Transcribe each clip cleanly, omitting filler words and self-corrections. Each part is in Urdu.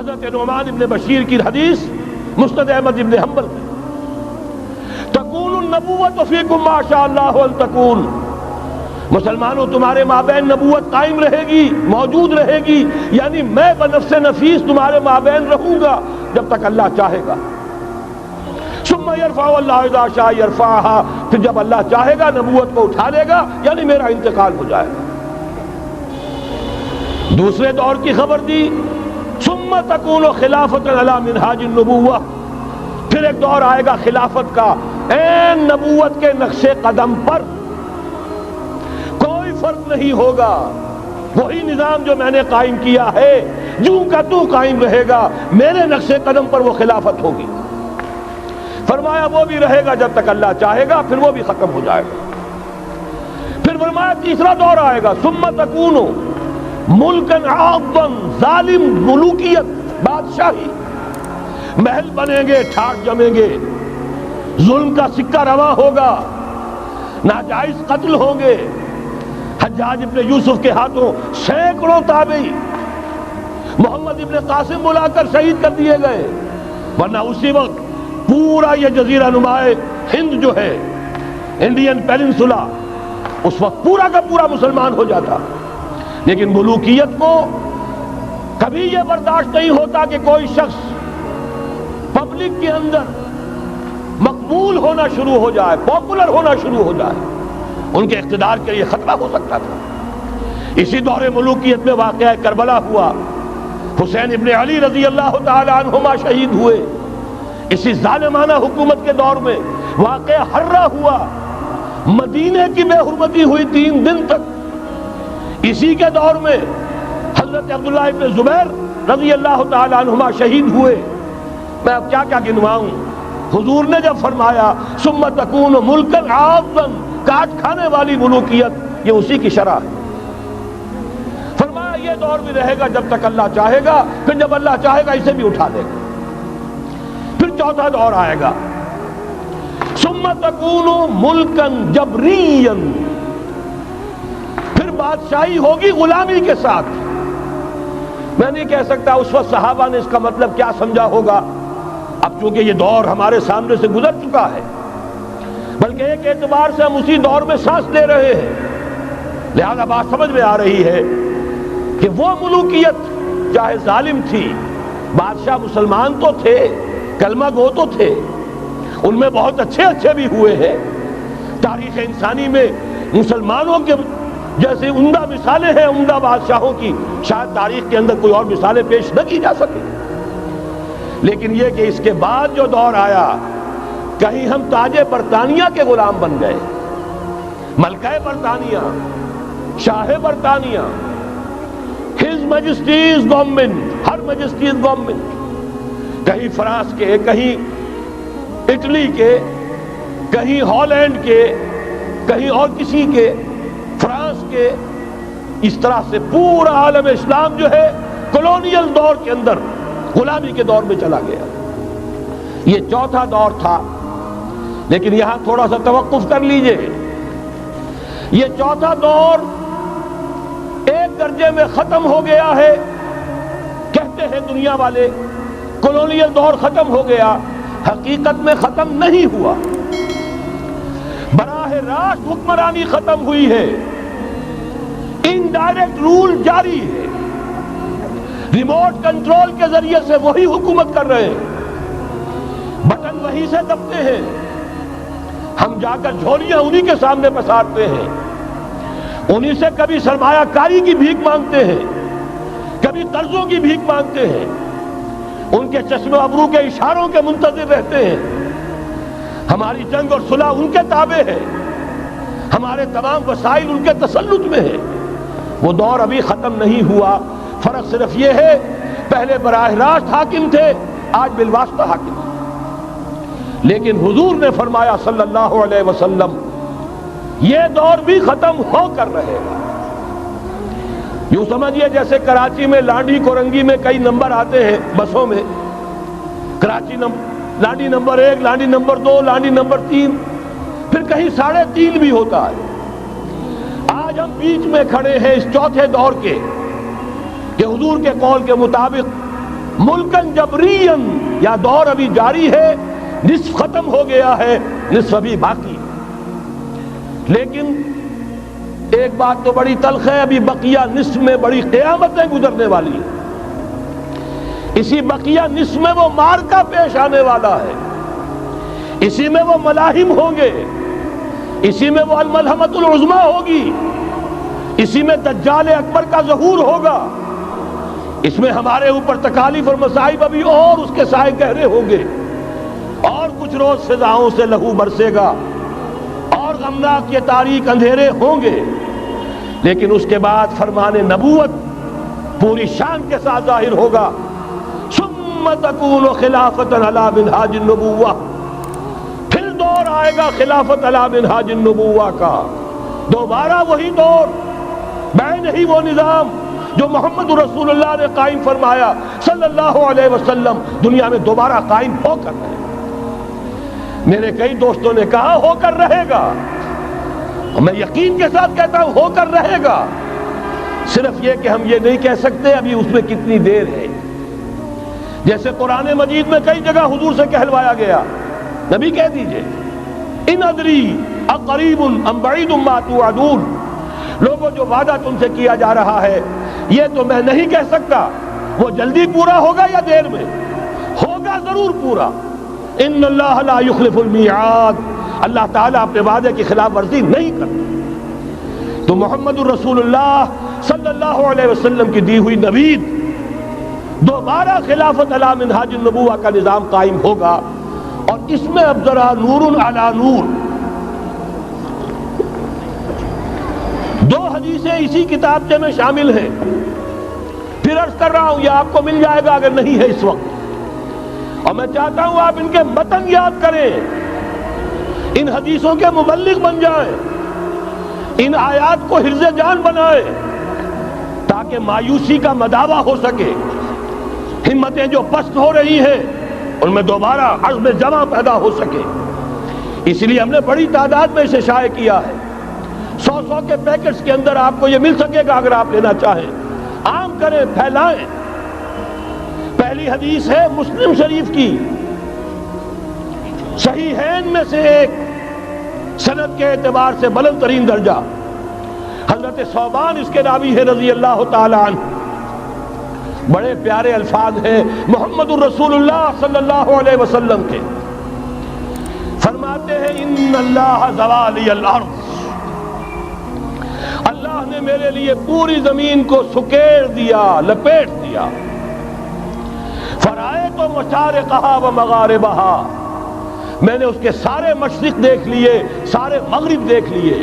حضرت نعمان ابن بشیر کی حدیث مسند احمد ابن حنبل تکون النبوۃ فیکم ما شاء اللہ ان تکون، مسلمانوں تمہارے مابین نبوت قائم رہے گی، موجود رہے گی، یعنی میں بنفس نفیس تمہارے مابین رہوں گا جب تک اللہ چاہے گا۔ ثم یرفع اللہ اذا شاء یرفعها، پھر جب اللہ چاہے گا نبوت کو اٹھا لے گا، یعنی میرا انتقال ہو جائے گا۔ دوسرے دور کی خبر دی، ثم تکون خلافۃ علی منہاج النبوۃ، پھر ایک دور آئے گا خلافت کا این نبوت کے نقش قدم پر، کوئی فرق نہیں ہوگا، وہی نظام جو میں نے قائم کیا ہے جوں کا تو قائم رہے گا، میرے نقش قدم پر وہ خلافت ہوگی۔ فرمایا وہ بھی رہے گا جب تک اللہ چاہے گا، پھر وہ بھی ختم ہو جائے گا۔ پھر فرمایا تیسرا دور آئے گا، ثم تکون ملکن عاضا، ظالم ملوکیت، بادشاہی، محل بنیں گے، ٹھاٹ جمیں گے، ظلم کا سکہ رواں ہوگا، ناجائز قتل ہوں گے۔ حجاج ابن یوسف کے ہاتھوں سینکڑوں تابعی محمد ابن قاسم بلا کر شہید کر دیے گئے، ورنہ اسی وقت پورا یہ جزیرہ نما ہند جو ہے، انڈین پیننسولا، اس وقت پورا کا پورا مسلمان ہو جاتا۔ لیکن ملوکیت کو کبھی یہ برداشت نہیں ہوتا کہ کوئی شخص پبلک کے اندر مقبول ہونا شروع ہو جائے، پاپولر ہونا شروع ہو جائے، ان کے اقتدار کے لیے خطرہ ہو سکتا تھا۔ اسی دور ملوکیت میں واقعہ کربلا ہوا، حسین ابن علی رضی اللہ تعالی عنہما شہید ہوئے۔ اسی ظالمانہ حکومت کے دور میں واقعہ حرہ ہوا، مدینے کی بے حرمتی ہوئی 3 دن تک۔ اسی کے دور میں حضرت عبداللہ ابن زبیر رضی اللہ تعالی عنہما شہید ہوئے۔ میں اب کیا کیا گنواؤں؟ حضور نے جب فرمایا ثم تکون ملکا عاضا، کاٹ کھانے والی ملوکیت، یہ اسی کی شرح ہے۔ فرمایا یہ دور بھی رہے گا جب تک اللہ چاہے گا، پھر جب اللہ چاہے گا اسے بھی اٹھا دے گا۔ پھر چوتھا دور آئے گا، ثم تکون ملکا جبریا، پھر بادشاہی ہوگی غلامی کے ساتھ۔ میں نہیں کہہ سکتا اس وقت صحابہ نے اس کا مطلب کیا سمجھا ہوگا، اب چونکہ یہ دور ہمارے سامنے سے گزر چکا ہے، بلکہ ایک اعتبار سے ہم اسی دور میں سانس لے رہے ہیں، لہذا بات سمجھ میں آ رہی ہے کہ وہ ملوکیت چاہے ظالم تھی، بادشاہ مسلمان تو تھے، کلمہ گو تو تھے، ان میں بہت اچھے بھی ہوئے ہیں۔ تاریخ انسانی میں مسلمانوں کے جیسے عمدہ مثالیں ہیں عمدہ بادشاہوں کی، شاید تاریخ کے اندر کوئی اور مثالیں پیش نہ کی جا سکیں۔ لیکن یہ کہ اس کے بعد جو دور آیا، کہیں ہم تاج برطانیہ کے غلام بن گئے، ملکہ برطانیہ، شاہ برطانیہ، ہز میجسٹیز گورنمنٹ، ہر میجسٹیز گورنمنٹ، کہیں فرانس کے، کہیں اٹلی کے، کہیں ہالینڈ کے، کہیں اور کسی کے، فرانس کے، اس طرح سے پورا عالم اسلام جو ہے کولونیل دور کے اندر غلامی کے دور میں چلا گیا۔ یہ چوتھا دور تھا، لیکن یہاں تھوڑا سا توقف کر لیجئے۔ یہ چوتھا دور ایک درجے میں ختم ہو گیا ہے، کہتے ہیں دنیا والے کولونیل دور ختم ہو گیا، حقیقت میں ختم نہیں ہوا، براہ راست حکمرانی ختم ہوئی ہے، انڈائریکٹ رول جاری ہے، ریموٹ کنٹرول کے ذریعے سے وہی حکومت کر رہے ہیں، بٹن وہی سے دبتے ہیں، ہم جا کر جھولیاں انہی کے سامنے پسارتے ہیں، انہی سے کبھی سرمایہ کاری کی بھیک مانگتے ہیں، کبھی قرضوں کی بھیک مانگتے ہیں، ان کے چشم ابرو کے اشاروں کے منتظر رہتے ہیں۔ ہماری جنگ اور صلح ان کے تابع ہے، ہمارے تمام وسائل ان کے تسلط میں ہے۔ وہ دور ابھی ختم نہیں ہوا، فرق صرف یہ ہے پہلے براہ راست حاکم تھے، آج بالواسطہ حاکم ہیں۔ لیکن حضور نے فرمایا صلی اللہ علیہ وسلم یہ دور بھی ختم ہو کر رہے گا۔ یوں سمجھیے جیسے کراچی میں لانڈی کورنگی میں کئی نمبر آتے ہیں بسوں میں، Karachi Landhi number 1، Landhi number 2، Landhi number 3، پھر کہیں 3.5 بھی ہوتا ہے۔ آج ہم بیچ میں کھڑے ہیں اس چوتھے دور کے، کہ حضور کے قول کے مطابق ملکن جبرین، یا دور ابھی جاری ہے، نصف ختم ہو گیا ہے، نصف ابھی باقی ہے۔ لیکن ایک بات تو بڑی تلخ ہے، ابھی بقیہ نصف میں بڑی قیامتیں گزرنے والی ہیں۔ اسی بقیہ نصف میں وہ معرکہ پیش آنے والا ہے، اسی میں وہ ملاحم ہوں گے، اسی میں وہ الملحمۃ العظمیٰ ہوگی، اسی میں دجال اکبر کا ظہور ہوگا، اس میں ہمارے اوپر تکالیف اور مصائب ابھی اور اس کے سائے گہرے ہوں گے، اور کچھ روز فضاؤں سے لہو برسے گا، اور غمناک یہ تاریک اندھیرے ہوں گے، لیکن اس کے بعد فرمان نبوت پوری شان کے ساتھ ظاہر ہوگا۔ ثم تکون خلافۃ علی منہاج النبوہ، پھر دور آئے گا خلافت علی منہاج النبوہ کا، دوبارہ وہی دور، بین ہی وہ نظام جو محمد رسول اللہ نے قائم فرمایا صلی اللہ علیہ وسلم، دنیا میں دوبارہ قائم ہو کر رہے گا۔ میرے کئی دوستوں نے کہا ہو کر رہے گا، اور میں یقین کے ساتھ کہتا ہوں ہو کر رہے گا، صرف یہ کہ ہم یہ نہیں کہہ سکتے ابھی اس میں کتنی دیر ہے۔ جیسے قرآن مجید میں کئی جگہ حضور سے کہلوایا گیا، نبی کہہ دیجئے ان ادری اقریب ام بعید ما توعدون، لوگوں جو وعدہ تم سے کیا جا رہا ہے یہ تو میں نہیں کہہ سکتا وہ جلدی پورا ہوگا یا دیر میں، ہوگا ضرور پورا۔ ان اللہ لا یخلف المیعاد، اللہ تعالیٰ اپنے وعدے کی خلاف ورزی نہیں کرتا۔ تو محمد الرسول اللہ صلی اللہ علیہ وسلم کی دی ہوئی نوید، دوبارہ خلافت علی منہاج النبوہ کا نظام قائم ہوگا، اور اس میں اب ذرا نور علی نور، دو حدیثیں اسی کتابچے میں شامل ہیں، پھر عرض کر رہا ہوں یہ آپ کو مل جائے گا اگر نہیں ہے اس وقت، اور میں چاہتا ہوں آپ ان کے متن یاد کریں، ان حدیثوں کے مبلغ بن جائیں، ان آیات کو حرز جان بنائیں، تاکہ مایوسی کا مداوع ہو سکے، ہمتیں جو پست ہو رہی ہیں ان میں دوبارہ عزم جمع پیدا ہو سکے۔ اس لیے ہم نے بڑی تعداد میں اسے شائع کیا ہے، 100 کے پیکٹس کے اندر آپ کو یہ مل سکے گا اگر آپ لینا چاہیں، عام کریں، پھیلائیں۔ پہلی حدیث ہے مسلم شریف کی، صحیحین میں سے ایک، سند کے اعتبار سے بلند ترین درجہ، حضرت ثوبان اس کے راوی ہے رضی اللہ تعالی عنہ، بڑے پیارے الفاظ ہیں محمد الرسول اللہ صلی اللہ علیہ وسلم کے، فرماتے ہیں ان اللہ زوالی الارض، اللہ نے میرے لیے پوری زمین کو سکیڑ دیا، لپیٹ دیا، فرائیت مشارقہا و مغاربہا، میں نے اس کے سارے مشرق دیکھ لیے، سارے مغرب دیکھ لیے،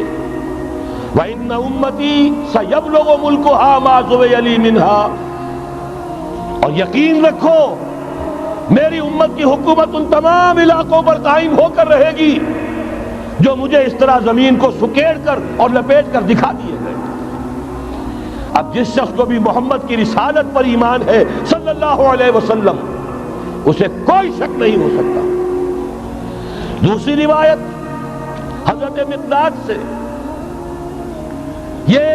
وَإِنَّ أُمَّتِي سَيَبْلُغُ مُلْكُهَا مَا زُوِيَ لِي مِنْهَا، اور یقین رکھو میری امت کی حکومت ان تمام علاقوں پر قائم ہو کر رہے گی جو مجھے اس طرح زمین کو سکیڑ کر اور لپیٹ کر دکھا دیے گئے۔ اب جس شخص کو بھی محمد کی رسالت پر ایمان ہے صلی اللہ علیہ وسلم، اسے کوئی شک نہیں ہو سکتا۔ دوسری روایت حضرت مقداد سے، یہ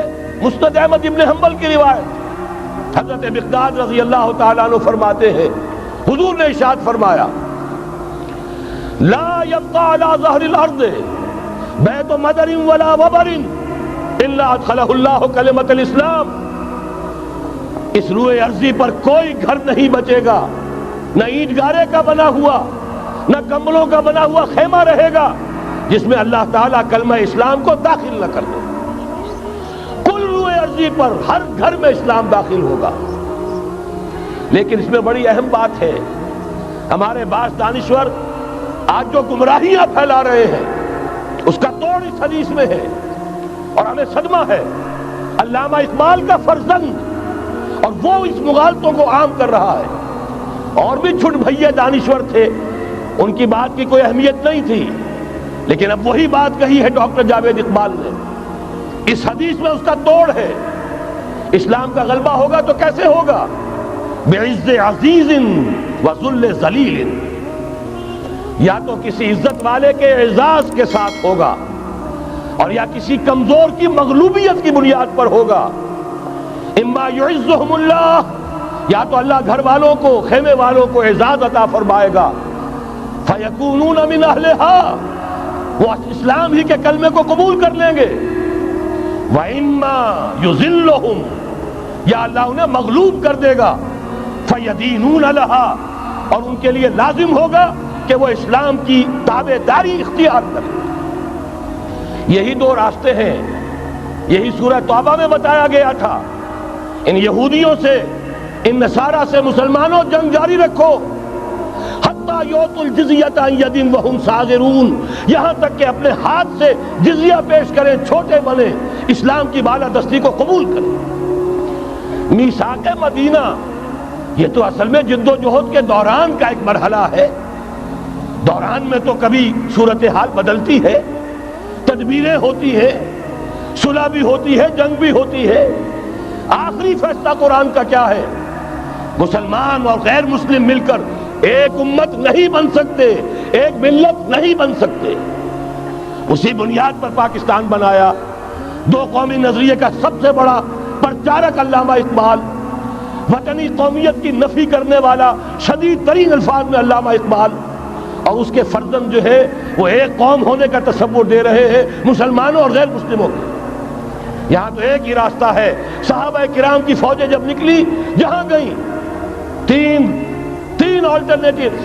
مسند احمد ابن حنبل کی روایت، حضرت مقداد رضی اللہ تعالیٰ عنہ فرماتے ہیں حضور نے ارشاد فرمایا لا يبقى على ظهر الارض بیت مدر ولا وبر الا ادخلہ اللہ کلمۃ الاسلام، اس روئے ارضی پر کوئی گھر نہیں بچے گا، نہ اینٹ گارے کا بنا ہوا نہ کمبلوں کا بنا ہوا خیمہ رہے گا جس میں اللہ تعالیٰ کلمہ اسلام کو داخل نہ کر دے۔ کل روئے ارضی پر ہر گھر میں اسلام داخل ہوگا۔ لیکن اس میں بڑی اہم بات ہے، ہمارے بعض دانشور آج جو گمراہیاں پھیلا رہے ہیں اس کا توڑ اس حدیث میں ہے، اور ہمیں صدمہ ہے، علامہ اقبال کا فرزند، اور وہ اس مغالطوں کو عام کر رہا ہے۔ اور بھی چھٹ بھئیے دانشور تھے، ان کی بات کی کوئی اہمیت نہیں تھی، لیکن اب وہی بات کہی ہے ڈاکٹر جاوید اقبال نے، اس حدیث میں اس کا توڑ ہے۔ اسلام کا غلبہ ہوگا تو کیسے ہوگا؟ بعز عزیز وذل ذلیل، یا تو کسی عزت والے کے اعزاز کے ساتھ ہوگا، اور یا کسی کمزور کی مغلوبیت کی بنیاد پر ہوگا۔ اما یعزہم اللہ یا تو اللہ گھر والوں کو، خیمے والوں کو اعزاز عطا فرمائے گا، فیکونون من اہلہا، وہ اسلام ہی کے کلمے کو قبول کر لیں گے، وَإِمَّا يُذِلُّهُمْ، یا اللہ انہیں مغلوب کر دے گا، فَيَدِينُونَ لَهَا، اور ان کے لیے لازم ہوگا کہ وہ اسلام کی تابع داری اختیار کریں۔ یہی دو راستے ہیں، یہی سورہ توبہ میں بتایا گیا تھا۔ ان یہودیوں سے، ان نصارہ سے مسلمانوں جنگ جاری رکھو، حتیٰ یؤتوا الجزیۃ عن ید وہم صاغرون، یہاں تک کہ اپنے ہاتھ سے جزیہ پیش کریں، چھوٹے بنیں، اسلام کی بالادستی کو قبول کریں۔ میثاق مدینہ یہ تو اصل میں جد و جہد کے دوران کا ایک مرحلہ ہے۔ دوران میں تو کبھی صورتحال بدلتی ہے، تدبیریں ہوتی ہیں، صلح بھی ہوتی ہے، جنگ بھی ہوتی ہے۔ آخری فیصلہ قرآن کا کیا ہے؟ مسلمان اور غیر مسلم مل کر ایک امت نہیں بن سکتے، ایک ملت نہیں بن سکتے۔ اسی بنیاد پر پاکستان بنایا۔ دو قومی نظریے کا سب سے بڑا پرچارک علامہ اقبال، وطنی قومیت کی نفی کرنے والا شدید ترین الفاظ میں علامہ اقبال، اور اس کے فرزند جو ہے وہ ایک قوم ہونے کا تصور دے رہے ہیں مسلمانوں اور غیر مسلموں کو۔ یہاں تو ایک ہی راستہ ہے۔ صحابہ کرام کی فوجیں جب نکلی، جہاں گئیں، تین آلٹرنیٹیوز،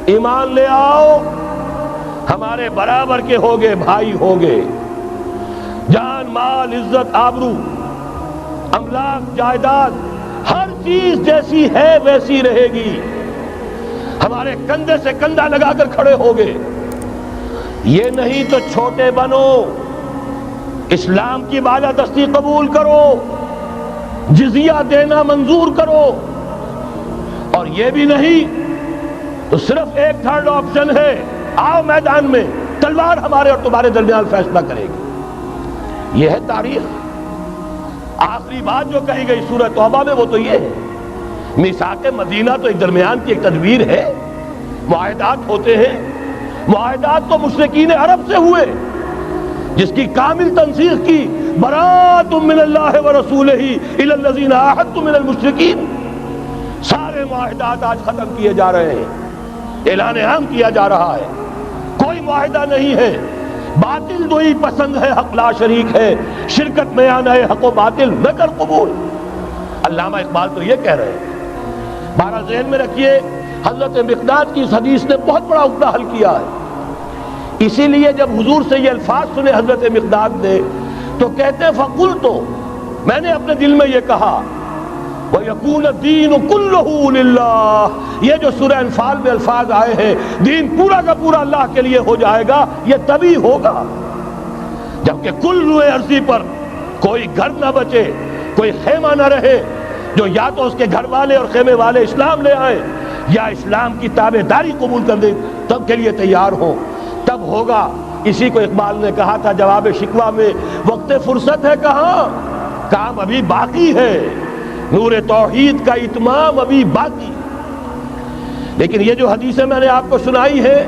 ایمان لے آؤ، ہمارے برابر کے ہوگے، بھائی ہوگے، جان مال عزت آبرو املاک جائیداد ہر چیز جیسی ہے ویسی رہے گی، ہمارے کندھے سے کندھا لگا کر کھڑے ہوگے۔ یہ نہیں تو چھوٹے بنو، اسلام کی بالادستی قبول کرو، جزیہ دینا منظور کرو، اور یہ بھی نہیں تو صرف ایک تھرڈ آپشن ہے، آؤ میدان میں، تلوار ہمارے اور تمہارے درمیان فیصلہ کرے گی۔ یہ ہے تاریخ۔ آخری بات جو کہی گئی سورہ توبہ میں وہ تو یہ ہے۔ میثاق مدینہ تو ایک درمیان کی ایک تدبیر ہے، معاہدات ہوتے ہیں۔ معاہدات تو مشرکین عرب سے ہوئے، جس کی کامل تنسیخ کی، براءۃ من اللہ ورسولہ الی الذین عاہدتم من المشرکین۔ سارے معاہدات آج ختم کیے جا رہے ہیں، اعلان عام کیا جا رہا ہے، کوئی معاہدہ نہیں ہے۔ باطل دوئی پسند ہے، حق لا شریک ہے، شرکت میں آنا ہے، حق و باطل نہ کر قبول۔ علامہ اقبال تو یہ کہہ رہے ہیں۔ بارہ ذہن میں رکھیے، حضرت مقداد کی اس حدیث نے بہت بڑا عقدہ حل کیا ہے۔ اسی لیے جب حضور سے یہ الفاظ سنے حضرت مقداد نے تو کہتے ہیں فقلت، میں نے اپنے دل میں یہ کہا، وَيَكُونَ الدِّينُ كُلُّهُ لِلَّهِ، یہ جو سورہ انفال میں الفاظ آئے ہیں، دین پورا کا پورا اللہ کے لیے ہو جائے گا، یہ تبھی ہوگا جبکہ کل روئے عرضی پر کوئی گھر نہ بچے، کوئی خیمہ نہ رہے جو یا تو اس کے گھر والے اور خیمے والے اسلام لے آئیں یا اسلام کی تابع داری قبول کر دیں، تب کے لیے تیار ہوں، تب ہوگا۔ اسی کو اقبال نے کہا تھا جواب شکوہ میں، وقت فرصت ہے کہاں، کام ابھی باقی ہے، نور توحید کا اتمام ابھی باقی۔ لیکن یہ جو حدیثیں میں نے آپ کو سنائی ہے،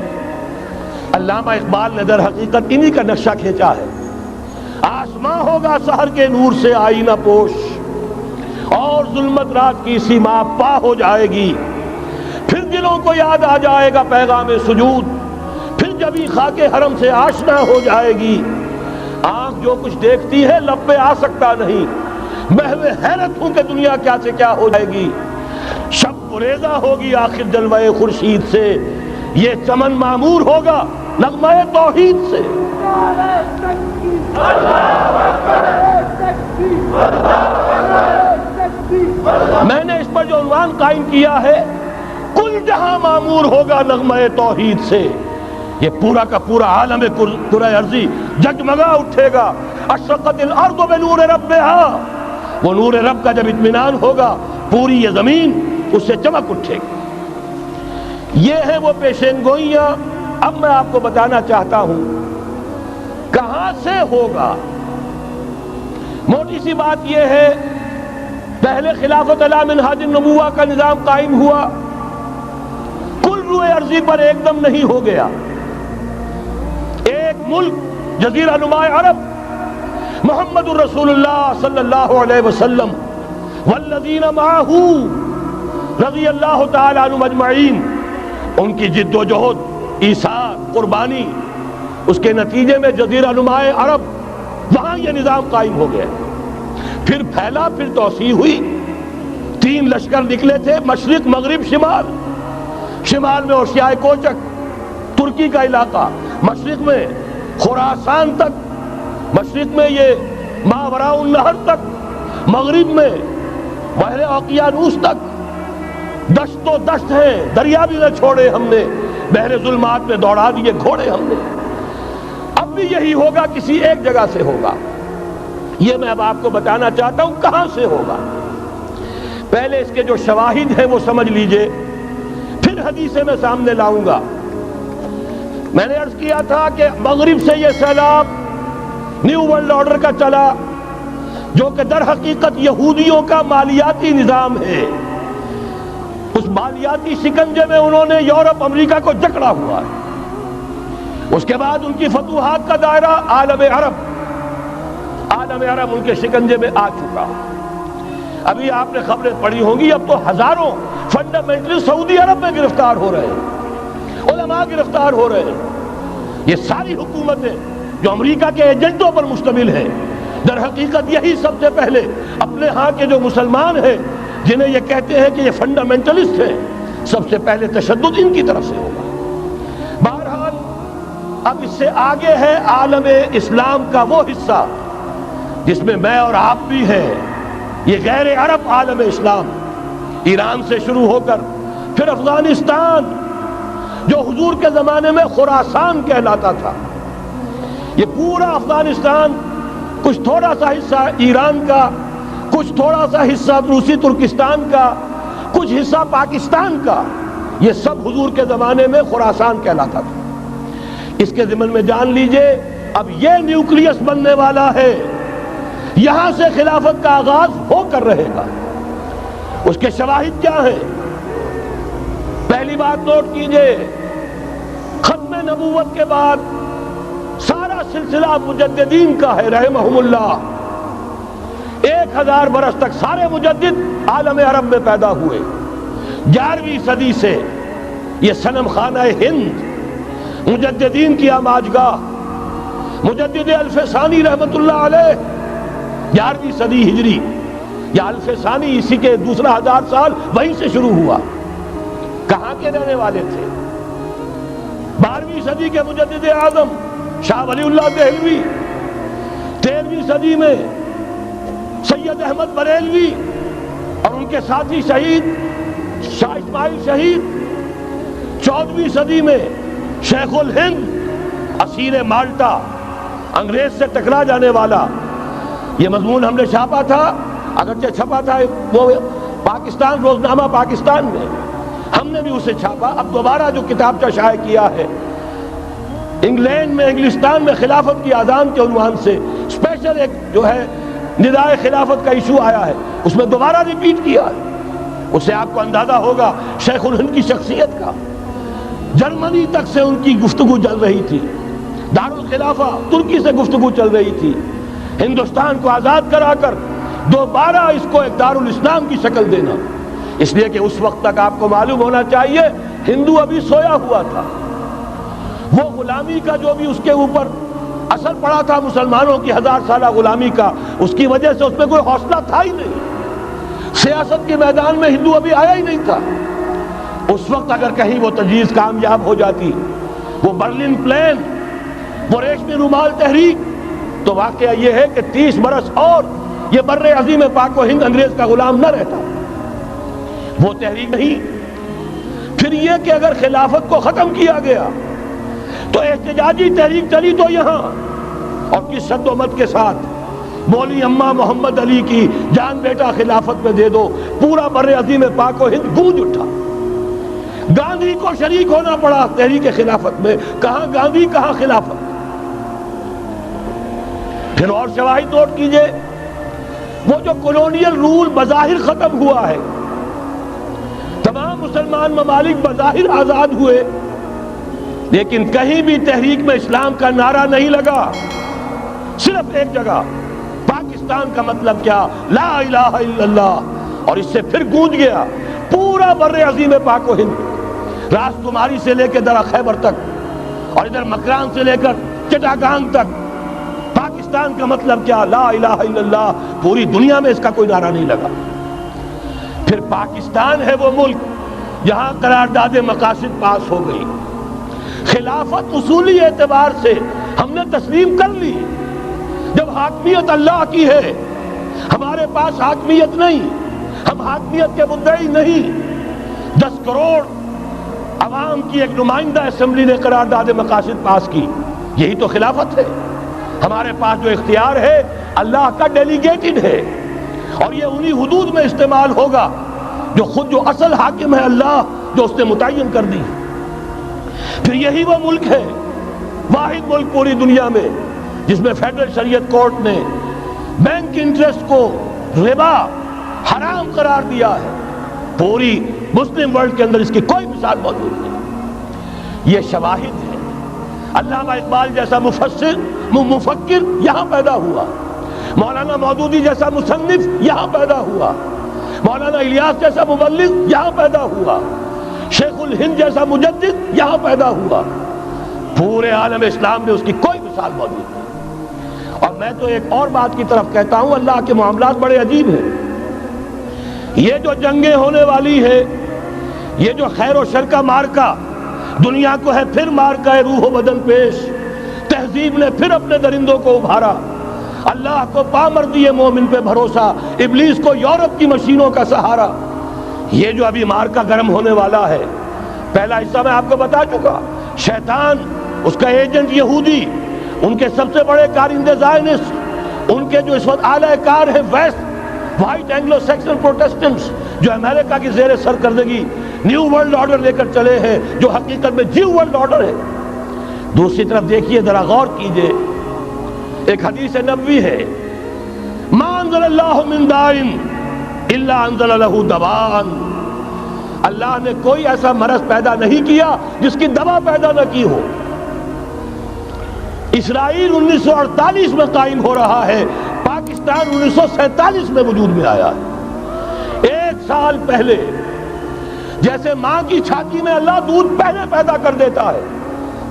علامہ اقبال نے در حقیقت انہی کا نقشہ کھینچا ہے۔ آسماں ہوگا سحر کے نور سے آئینہ پوش، اور ظلمت رات کی سیما پا ہو جائے گی، پھر دلوں کو یاد آ جائے گا پیغام سجود، پھر جبھی خاک حرم سے آشنا ہو جائے گی۔ آنکھ جو کچھ دیکھتی ہے لب پہ آ سکتا نہیں، محو حیرت ہوں کہ دنیا کیا سے کیا ہو جائے گی۔ شب گریزہ ہوگی آخر جلوہ خورشید سے، یہ چمن معمور ہوگا نغمہ توحید سے۔ میں نے اس پر جو عنوان قائم کیا ہے، کل جہاں معمور ہوگا نغمہ توحید سے، یہ پورا کا پورا عالم کرۂ ارضی جگمگا اٹھے گا۔ اشرقت الارض بنور ربہا، وہ نور رب کا جب اطمینان ہوگا پوری یہ زمین اس سے چمک اٹھے گی۔ یہ ہے وہ پیشین گوئیاں۔ اب میں آپ کو بتانا چاہتا ہوں کہاں سے ہوگا۔ موٹی سی بات یہ ہے، پہلے خلافت علی منہاج النبوہ کا نظام قائم ہوا، کل روئے عرضی پر ایک دم نہیں ہو گیا۔ ایک ملک جزیرہ نما عرب، محمد الرسول اللہ صلی اللہ علیہ وسلم والذین معہ رضی اللہ تعالی عنہم اجمعین، ان کی جد و جہد، ایثار، قربانی، اس کے نتیجے میں جزیرہ نمائے عرب وہاں یہ نظام قائم ہو گیا۔ پھر پھیلا، پھر توسیع ہوئی، 3 لشکر نکلے تھے، مشرق، مغرب، شمال۔ شمال میں اوشیائے کوچک ترکی کا علاقہ، مشرق میں خراسان تک، مشرق میں یہ ماوراء النہر تک، مغرب میں بحر اوقیانوس تک۔ دشت و دشت ہیں، دریا بھی نہ چھوڑے ہم نے، بحر ظلمات میں دوڑا دیے گھوڑے ہم نے۔ اب بھی یہی ہوگا، کسی ایک جگہ سے ہوگا۔ یہ میں اب آپ کو بتانا چاہتا ہوں کہاں سے ہوگا۔ پہلے اس کے جو شواہد ہیں وہ سمجھ لیجئے، پھر حدیثیں میں سامنے لاؤں گا۔ میں نے عرض کیا تھا کہ مغرب سے یہ سیلاب نیو ورلڈ آرڈر کا چلا، جو کہ در حقیقت یہودیوں کا مالیاتی نظام ہے۔ اس مالیاتی شکنجے میں انہوں نے یورپ، امریکہ کو جکڑا ہوا ہے۔ اس کے بعد ان کی فتوحات کا دائرہ عالم عرب ان کے شکنجے میں آ چکا۔ ابھی آپ نے خبریں پڑھی ہوں گی، اب تو ہزاروں فنڈامنٹلسٹ سعودی عرب میں گرفتار ہو رہے ہیں، علماء گرفتار ہو رہے ہیں۔ یہ ساری حکومتیں جو امریکہ کے ایجنٹوں پر مشتمل ہیں، در حقیقت یہی سب سے پہلے اپنے ہاں کے جو مسلمان ہیں، جنہیں یہ کہتے ہیں کہ یہ فنڈامنٹلسٹ ہیں، سب سے پہلے تشدد ان کی طرف سے ہوگا۔ بہرحال اب اس سے آگے ہے عالم اسلام کا وہ حصہ جس میں میں اور آپ بھی ہیں، یہ غیر عرب عالم اسلام، ایران سے شروع ہو کر پھر افغانستان، جو حضور کے زمانے میں خراسان کہلاتا تھا، یہ پورا افغانستان، کچھ تھوڑا سا حصہ ایران کا، کچھ تھوڑا سا حصہ روسی ترکستان کا، کچھ حصہ پاکستان کا، یہ سب حضور کے زمانے میں خراسان کہلاتا تھا۔ اس کے ضمن میں جان لیجئے اب یہ نیوکلیس بننے والا ہے، یہاں سے خلافت کا آغاز ہو کر رہے گا۔ اس کے شواہد کیا ہیں؟ پہلی بات نوٹ کیجئے، ختم نبوت کے بعد سارا سلسلہ مجددین کا ہے رحمہم اللہ۔ 1000 برس تک سارے مجدد عالم عرب میں پیدا ہوئے۔ 11ویں صدی سے یہ صنم خانہ ہند، مجددین کی آماجگاہ، مجدد الف ثانی رحمت اللہ علیہ، 11ویں صدی ہجری یا الف ثانی، اسی کے دوسرا 1000 سال وہیں سے شروع ہوا۔ کہاں کے رہنے والے تھے؟ 12ویں صدی کے مجدد اعظم شاہ ولی اللہ دہلوی، 13ویں صدی میں سید احمد بریلوی اور ان کے ساتھی شہید شاہ اسماعیل شہید، 14ویں صدی میں شیخ الہند، اسیر مالٹا، انگریز سے ٹکرا جانے والا۔ یہ مضمون ہم نے چھاپا تھا، اگرچہ چھپا تھا وہ پاکستان، روزنامہ پاکستان میں، ہم نے بھی اسے چھاپا۔ اب دوبارہ جو کتابچہ شائع کیا ہے، انگلینڈ میں، انگلستان میں خلافت کی اذان کے عنوان سے اسپیشل ایک جو ہے ندائے خلافت کا ایشو آیا ہے، اس میں دوبارہ ریپیٹ کیا ہے۔ اس سے آپ کو اندازہ ہوگا شیخ الہند کی شخصیت کا۔ جرمنی تک سے ان کی گفتگو چل رہی تھی، دارالخلافہ ترکی سے گفتگو چل رہی تھی، ہندوستان کو آزاد کرا کر دوبارہ اس کو ایک دارالاسلام کی شکل دینا۔ اس لیے کہ اس وقت تک آپ کو معلوم ہونا چاہیے ہندو ابھی سویا ہوا تھا۔ وہ غلامی کا جو بھی اس کے اوپر اثر پڑا تھا، مسلمانوں کی 1000 سالہ غلامی کا، اس کی وجہ سے اس میں کوئی حوصلہ تھا ہی نہیں۔ سیاست کے میدان میں ہندو ابھی آیا ہی نہیں تھا۔ اس وقت اگر کہیں وہ تجویز کامیاب ہو جاتی، وہ برلن پلان، وہ ریشمی رومال تحریک، تو واقعہ یہ ہے کہ 30 برس اور یہ بر عظیم پاک و ہند انگریز کا غلام نہ رہتا۔ وہ تحریک نہیں۔ پھر یہ کہ اگر خلافت کو ختم کیا گیا تو احتجاجی تحریک چلی تو یہاں، اور کس شد و مت کے ساتھ بولی اماں محمد علی کی جان بیٹا خلافت میں دے دو، پورا بر عظیم پاک و ہند گونج اٹھا۔ گاندھی کو شریک ہونا پڑا تحریک خلافت میں، کہاں گاندھی کہاں خلافت۔ پھر اور شواہد نوٹ کیجئے، وہ جو کولونیل رول بظاہر ختم ہوا ہے، تمام مسلمان ممالک بظاہر آزاد ہوئے، لیکن کہیں بھی تحریک میں اسلام کا نعرہ نہیں لگا۔ صرف ایک جگہ، پاکستان کا مطلب کیا؟ لا الہ الا اللہ اور اس سے پھر گونج گیا پورا بر عظیم پاک و ہند، راس کماری سے لے کے درہ خیبر تک اور ادھر مکران سے لے کر چٹاگانگ تک پاکستان کا مطلب کیا؟ لا الہ الا اللہ۔ پوری دنیا میں اس کا کوئی نعرہ نہیں لگا۔ پھر پاکستان ہے وہ ملک جہاں قرارداد مقاصد پاس ہو گئی، خلافت اصولی اعتبار سے ہم نے تسلیم کر لی۔ جب حاکمیت اللہ کی ہے، ہمارے پاس حاکمیت نہیں، ہم حاکمیت کے مدعی نہیں۔ 10 کروڑ عوام کی ایک نمائندہ اسمبلی نے قرارداد مقاصد پاس کی، یہی تو خلافت ہے۔ ہمارے پاس جو اختیار ہے اللہ کا ڈیلیگیٹڈ ہے، اور یہ انہی حدود میں استعمال ہوگا جو اصل حاکم ہے اللہ، جو اس نے متعین کر دی۔ پھر یہی وہ ملک ہے، واحد ملک پوری دنیا میں جس میں فیڈرل شریعت کورٹ نے بینک انٹرسٹ کو ربا حرام قرار دیا ہے۔ پوری مسلم ورلڈ کے اندر اس کی کوئی مثال موجود نہیں۔ یہ شواہد ہے۔ علامہ اقبال جیسا مفکر یہاں پیدا ہوا، مولانا مودودی جیسا مصنف یہاں پیدا ہوا، مولانا الیاس جیسا مبلغ یہاں پیدا ہوا، شیخ الہند جیسا مجدد یہاں پیدا ہوا۔ پورے عالم اسلام میں اس کی کوئی مثال موجود نہیں۔ اور میں تو ایک اور بات کی طرف کہتا ہوں، اللہ کے معاملات بڑے عجیب ہیں۔ یہ جو جنگیں ہونے والی ہے، یہ جو خیر و شر کا مارکا دنیا کو ہے، پھر مارکا ہے روح و بدن پیش، تہذیب نے پھر اپنے درندوں کو ابھارا، اللہ کو پامردی مومن پہ بھروسہ، ابلیس کو یورپ کی مشینوں کا سہارا۔ یہ جو ابھی مارکا گرم ہونے والا ہے، پہلا حصہ میں آپ کو بتا چکا، شیطان، اس کا ایجنٹ یہودی، ان کے سب سے بڑے کارندے زائنسٹ، ان کے جو اس وقت اعلی کار ہیں ویسٹ، وائٹ اینگلو سیکسن پروٹیسٹنٹس، جو امریکہ کی زیر سرکردگی نیو ورلڈ آرڈر لے کر چلے ہیں، جو حقیقت میں نیو ورلڈ آرڈر ہے۔ دوسری طرف دیکھیے، ذرا غور کیجئے، ایک حدیث نبوی ہے، ما انزل اللہ من دائن الا انزل لہ دواء، اللہ نے کوئی ایسا مرض پیدا نہیں کیا جس کی دوا پیدا نہ کی ہو۔ اسرائیل 1948 میں قائم ہو رہا ہے، پاکستان 1947 میں وجود میں آیا ہے۔ 1 سال پہلے جیسے ماں کی چھاتی میں اللہ دودھ پہلے پیدا کر دیتا ہے،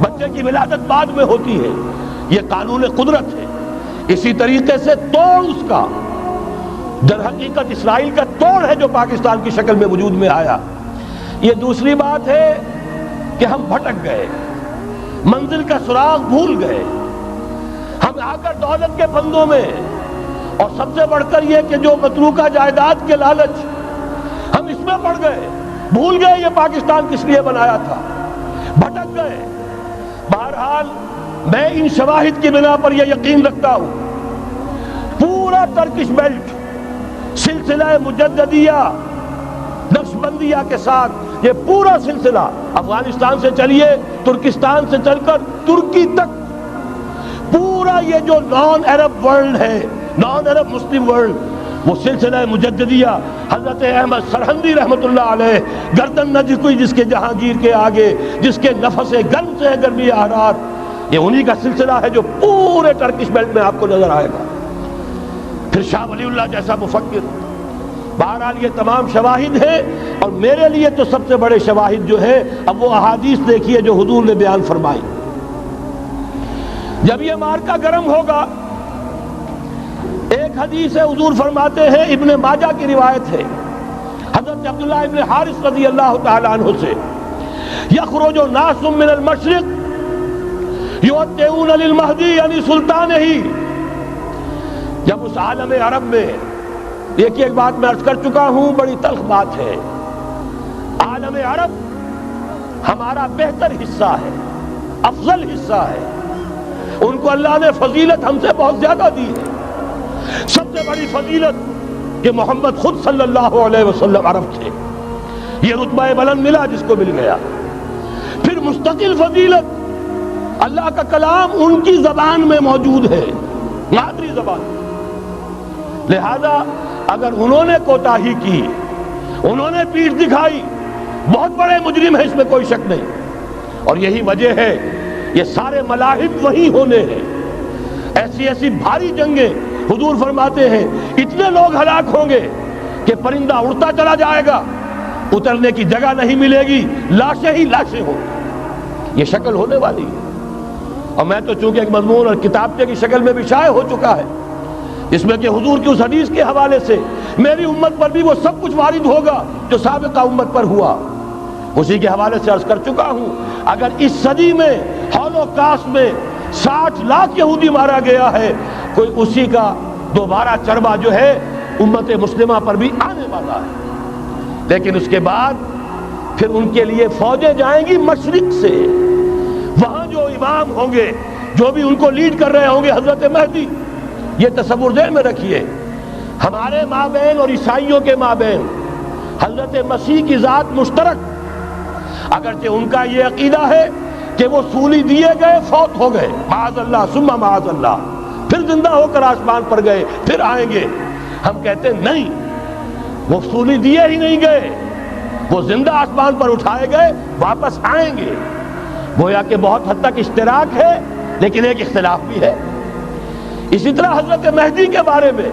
بچے کی ولادت بعد میں ہوتی ہے، یہ قانون قدرت ہے۔ اسی طریقے سے توڑ اس کا در حقیقت اسرائیل کا توڑ ہے جو پاکستان کی شکل میں وجود میں آیا۔ یہ دوسری بات ہے کہ ہم بھٹک گئے، منزل کا سراغ بھول گئے، ہم آ کر دولت کے پھندوں میں، اور سب سے بڑھ کر یہ کہ جو متروکہ جائیداد کے لالچ، ہم اس میں پڑ گئے، بھول گئے یہ پاکستان کس لیے بنایا تھا، بھٹک گئے۔ بہرحال میں ان شواہد کی بنا پر یہ یقین رکھتا ہوں، پورا ترکش بیلٹ سلسلہ مجددیہ نقش بندیہ کے ساتھ، یہ پورا سلسلہ افغانستان سے چلیے، ترکستان سے چل کر ترکی تک، پورا یہ جو نان عرب ورلڈ ہے، نان عرب مسلم ورلڈ، وہ سلسلہ مجددیہ حضرت احمد سرہندی رحمت اللہ علیہ، گردن نہ جھکی جس کے جہانگیر کے آگے، جس کے نفس گرم سے ہے گرمی احرار، یہ انہی کا سلسلہ ہے جو پورے ٹرکش بیلٹ میں آپ کو نظر آئے گا۔ پھر شاہ ولی اللہ جیسا مفکر۔ بہرحال یہ تمام شواہد ہیں، اور میرے لیے تو سب سے بڑے شواہد جو ہے، اب وہ احادیث دیکھیے جو حضور نے بیان فرمائی۔ جب یہ مارکا گرم ہوگا، ایک حدیث ہے، حضور فرماتے ہیں، ابن ماجہ کی روایت ہے حضرت عبداللہ ابن حارث رضی اللہ تعالیٰ عنہ سے، یخرج ناس من المشرق یؤتون للمہدی یعنی سلطان ہی۔ جب اس عالم عرب میں، دیکھیے ایک بات میں عرض کر چکا ہوں، بڑی تلخ بات ہے، عالم عرب ہمارا بہتر حصہ ہے، افضل حصہ ہے، ان کو اللہ نے فضیلت ہم سے بہت زیادہ دی ہے۔ سب سے بڑی فضیلت کہ محمد خود صلی اللہ علیہ وسلم عرب تھے، یہ رتبہ بلند ملا جس کو مل گیا۔ پھر مستقل فضیلت، اللہ کا کلام ان کی زبان میں موجود ہے، مادری زبان۔ لہذا اگر انہوں نے کوتاہی کی، انہوں نے پیٹھ دکھائی، بہت بڑے مجرم ہیں، اس میں کوئی شک نہیں۔ اور یہی وجہ ہے یہ سارے ملاحب وہی ہونے ہیں، ایسی ایسی بھاری جنگیں، حضور فرماتے ہیں اتنے لوگ ہلاک ہوں گے، کہ پرندہ اڑتا چلا جائے گا، اترنے کی جگہ نہیں ملے گی، لاشیں ہی لاشیں ہوں، یہ شکل ہونے والی ہے۔ اور میں تو چونکہ ایک مضمون اور کتابچے کی شکل میں بھی شائع ہو چکا ہے، اس میں کہ حضور کی اس حدیث کے حوالے سے میری امت پر بھی وہ سب کچھ وارد ہوگا جو سابقہ امت پر ہوا، اسی کے حوالے سے عرض کر چکا ہوں۔ اگر اس صدی میں ہولوکاسٹ میں 60 لاکھ یہودی مارا گیا ہے، کوئی اسی کا دوبارہ چربا جو ہے امت مسلمہ پر بھی آنے والا ہے۔ لیکن اس کے بعد پھر ان کے لیے فوجیں جائیں گی مشرق سے، وہاں جو امام ہوں گے، جو بھی ان کو لیڈ کر رہے ہوں گے حضرت مہدی، یہ تصور ذہن میں رکھیے، ہمارے مابین اور عیسائیوں کے مابین حضرت مسیح کی ذات مشترک، اگرچہ ان کا یہ عقیدہ ہے کہ وہ سولی دیے گئے فوت ہو گئے، معاذ اللہ ثم معاذ اللہ، پھر زندہ ہو کر آسمان پر گئے، پھر آئیں گے۔ ہم کہتے ہیں نہیں، وہ سولی دیے ہی نہیں گئے، وہ زندہ آسمان پر اٹھائے گئے، واپس آئیں گے۔ گویا کہ بہت حد تک اشتراک ہے، لیکن ایک اختلاف بھی ہے۔ اسی طرح حضرت مہدی کے بارے میں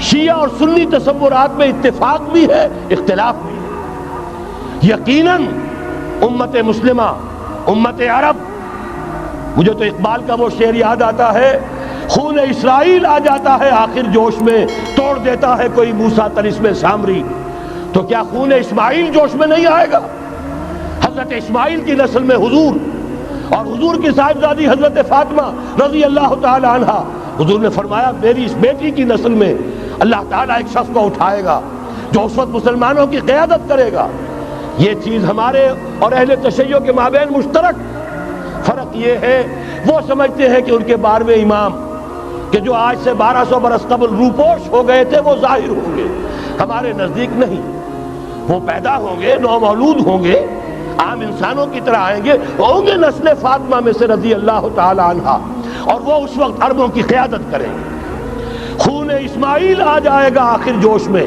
شیعہ اور سنی تصورات میں اتفاق بھی ہے، اختلاف بھی ہے۔ یقیناً امت مسلمہ، امت عرب، مجھے تو اقبال کا وہ شعر یاد آتا ہے، خون اسرائیل آ جاتا ہے آخر جوش میں، توڑ دیتا ہے کوئی موسیٰ طلسم سامری، تو کیا خون اسماعیل جوش میں نہیں آئے گا؟ حضرت اسماعیل کی نسل میں حضور، اور حضور کی صاحبزادی حضرت فاطمہ رضی اللہ تعالی عنہ، حضور نے فرمایا میری اس بیٹی کی نسل میں اللہ تعالیٰ ایک شخص کو اٹھائے گا جو اس وقت مسلمانوں کی قیادت کرے گا۔ یہ چیز ہمارے اور اہل تشیع کے مابین مشترک، فرق یہ ہے وہ سمجھتے ہیں کہ ان کے 12ویں امام کہ جو آج سے 1200 برس قبل روپوش ہو گئے تھے وہ ظاہر ہوں گے، ہمارے نزدیک نہیں، وہ پیدا ہوں گے، نومولود ہوں گے، عام انسانوں کی طرح آئیں گے، ہوں گے نسل فاطمہ میں سے رضی اللہ تعالی عنہا، اور وہ اس وقت عربوں کی قیادت کریں گے۔ خون اسماعیل آ جائے گا آخر جوش میں،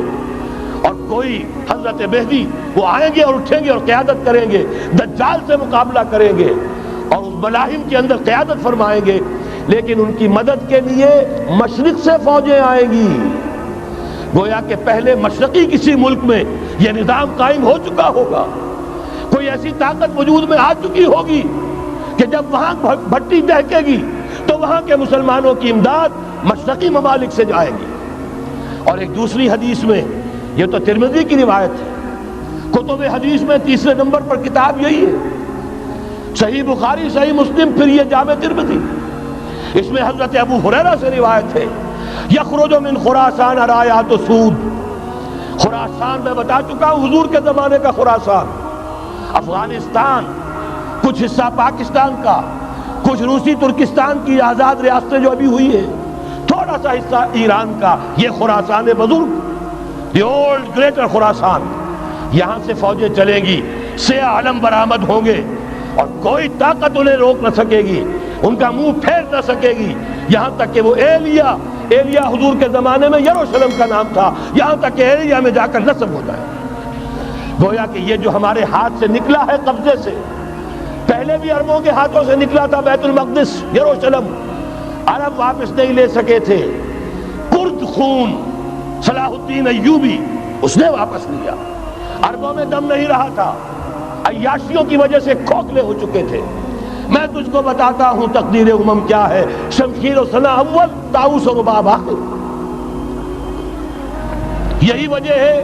اور کوئی حضرت مہدی وہ آئیں گے اور اٹھیں گے اور قیادت کریں گے، دجال سے مقابلہ کریں گے اور اس ملاحم کے اندر قیادت فرمائیں گے، لیکن ان کی مدد کے لیے مشرق سے فوجیں آئیں گی۔ گویا کہ پہلے مشرقی کسی ملک میں یہ نظام قائم ہو چکا ہوگا، کوئی ایسی طاقت وجود میں آ چکی ہوگی کہ جب وہاں بھٹی دہکے گی تو وہاں کے مسلمانوں کی امداد مشرقی ممالک سے جائے گی۔ اور ایک دوسری حدیث میں، یہ تو ترمذی کی روایت ہے، کتب حدیث میں تیسرے نمبر پر کتاب یہی ہے، صحیح بخاری، صحیح مسلم، پھر یہ جامع ترمذی، اس میں حضرت ابو ہریرہ سے روایت ہے، یخرج من خراسان رایات سود، خراسان میں بتا چکا ہوں حضور کے زمانے کا خراسان، افغانستان، کچھ حصہ پاکستان کا، کچھ روسی ترکستان کی آزاد ریاستیں جو ابھی ہوئی ہیں، تھوڑا سا حصہ ایران کا، یہ خراسان بزرگ، دی اولڈ گریٹر خراسان، یہاں سے فوجیں چلیں گی، سیاہ علم برآمد ہوں گے، اور کوئی طاقت انہیں روک نہ سکے گی، ان کا منہ پھیر نہ سکے گی، یہاں تک کہ وہ ایلیا حضور کے زمانے میں یروشلم کا نام تھا، یہاں تک کہ ایلیا میں جا کر نصب ہو جائے۔ گویا کہ یہ جو ہمارے ہاتھ سے نکلا ہے قبضے سے، پہلے بھی عربوں کے ہاتھوں سے نکلا تھا بیت المقدس، یروشلم، عرب واپس نہیں لے سکے تھے، کرد خون صلاح الدین ایوبی اس نے واپس لیا، عربوں میں دم نہیں رہا تھا، عیاشیوں کی وجہ سے کھوکھلے ہو چکے تھے۔ میں تجھ کو بتاتا ہوں تقدیر امم کیا ہے، شمشیر و سنا اول، طاؤس و رباب آخر۔ یہی وجہ ہے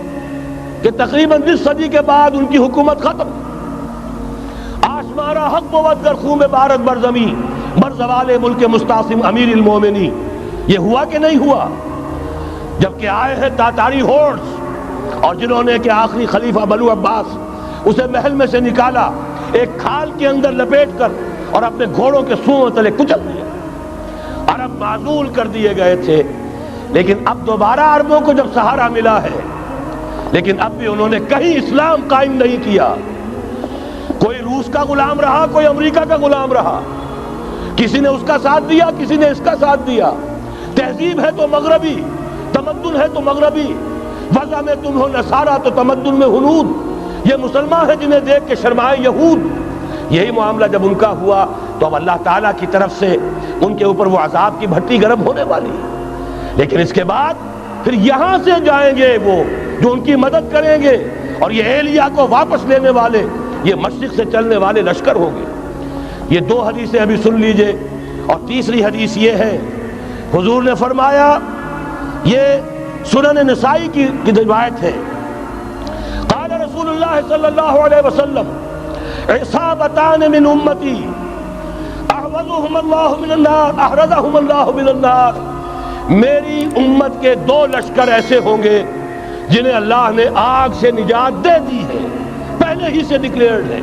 کہ تقریباً 20 صدی کے بعد ان کی حکومت ختم، آشمارا حق بود گر خون بارت بر زمین بر زوال ملک مستعصم امیر المومنین، یہ ہوا کہ نہیں ہوا؟ جبکہ آئے ہیں تاتاری ہورس، اور جنہوں نے کہ آخری خلیفہ بنو عباس اسے محل میں سے نکالا، ایک کھال کے اندر لپیٹ کر اور اپنے گھوڑوں کے سوؤں تلے کچل دیا، عرب معزول کر دیے گئے تھے۔ لیکن اب دوبارہ عربوں کو جب سہارا ملا ہے، لیکن اب بھی انہوں نے کہیں اسلام قائم نہیں کیا، کوئی روس کا غلام رہا، کوئی امریکہ کا غلام رہا، کسی نے اس کا ساتھ دیا، کسی نے اس کا ساتھ دیا، تہذیب ہے تو مغربی، تمدن ہے تو مغربی، وضع میں تم ہو نصارہ تو تمدن میں ہنود، یہ مسلمان ہیں جنہیں دیکھ کے شرمائے یہود۔ یہی معاملہ جب ان کا ہوا تو اب اللہ تعالیٰ کی طرف سے ان کے اوپر وہ عذاب کی بھٹی گرم ہونے والی ہے۔ لیکن اس کے بعد پھر یہاں سے جائیں گے وہ جو ان کی مدد کریں گے، اور یہ ایلیا کو واپس لینے والے، یہ مشرق سے چلنے والے لشکر ہوں گے۔ یہ دو حدیثیں ابھی سن لیجئے، اور تیسری حدیث یہ ہے، حضور نے فرمایا، یہ سنن نسائی کی روایت ہے، قال رسول اللہ صلی اللہ علیہ وسلم عصابتان من امتی احرزهم اللہ من النار، میری امت کے دو لشکر ایسے ہوں گے جنہیں اللہ نے آگ سے نجات دے دی ہے، پہلے ہی سے ڈکلیئرڈ ہے۔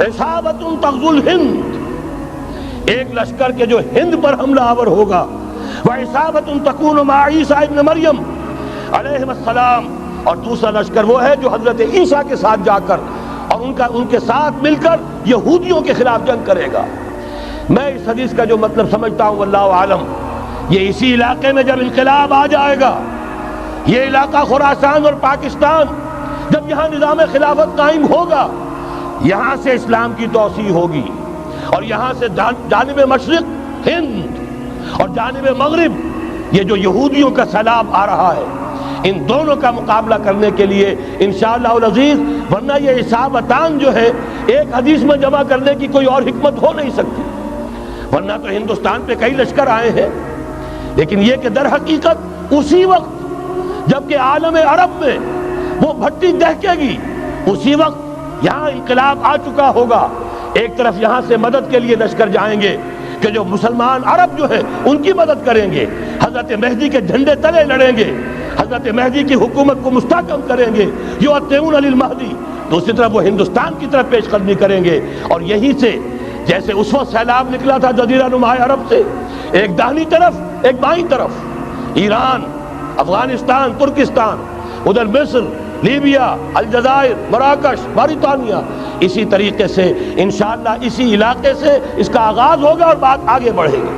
عصابت تغزو الہند، ایک لشکر کے جو ہند پر حملہ آور ہوگا، وعصابت تکون مع عیسیٰ ابن مریم علیہ السلام، اور دوسرا لشکر وہ ہے جو حضرت عیسیٰ کے ساتھ جا کر اور ان کے ساتھ مل کر یہودیوں کے خلاف جنگ کرے گا۔ میں اس حدیث کا جو مطلب سمجھتا ہوں واللہ عالم، یہ اسی علاقے میں جب انقلاب آ جائے گا، یہ علاقہ خراسان اور پاکستان، جب یہاں نظام خلافت قائم ہوگا، یہاں سے اسلام کی توسیع ہوگی، اور یہاں سے جانب مشرق ہند اور جانب مغرب یہ جو یہودیوں کا سیلاب آ رہا ہے، ان دونوں کا مقابلہ کرنے کے لیے انشاءاللہ العزیز، ورنہ یہ عصابتان جو ہے ایک حدیث میں جمع کرنے کی کوئی اور حکمت ہو نہیں سکتی، ورنہ تو ہندوستان پہ کئی لشکر آئے ہیں، لیکن یہ کہ در حقیقت اسی وقت جب کہ عالم عرب میں وہ بھٹی دہکے گی، اسی وقت یہاں انقلاب آ چکا ہوگا، ایک طرف یہاں سے مدد کے لیے لشکر جائیں گے کہ جو مسلمان عرب جو ہیں ان کی مدد کریں گے، حضرت مہدی کے جھنڈے تلے لڑیں گے، حضرت مہدی کی حکومت کو مستحکم کریں گے، یؤتون للمہدی، دوسری طرف وہ ہندوستان کی طرف پیش قدمی کریں گے، اور یہیں سے جیسے اس وقت سیلاب نکلا تھا جزیرہ نما عرب سے، ایک داہنی طرف ایک بائیں طرف، ایران، افغانستان، ترکستان، ادھر مصر، لیبیا، الجزائر، مراکش، موریطانیہ، اسی طریقے سے انشاءاللہ اسی علاقے سے اس کا آغاز ہوگا اور بات آگے بڑھے گی۔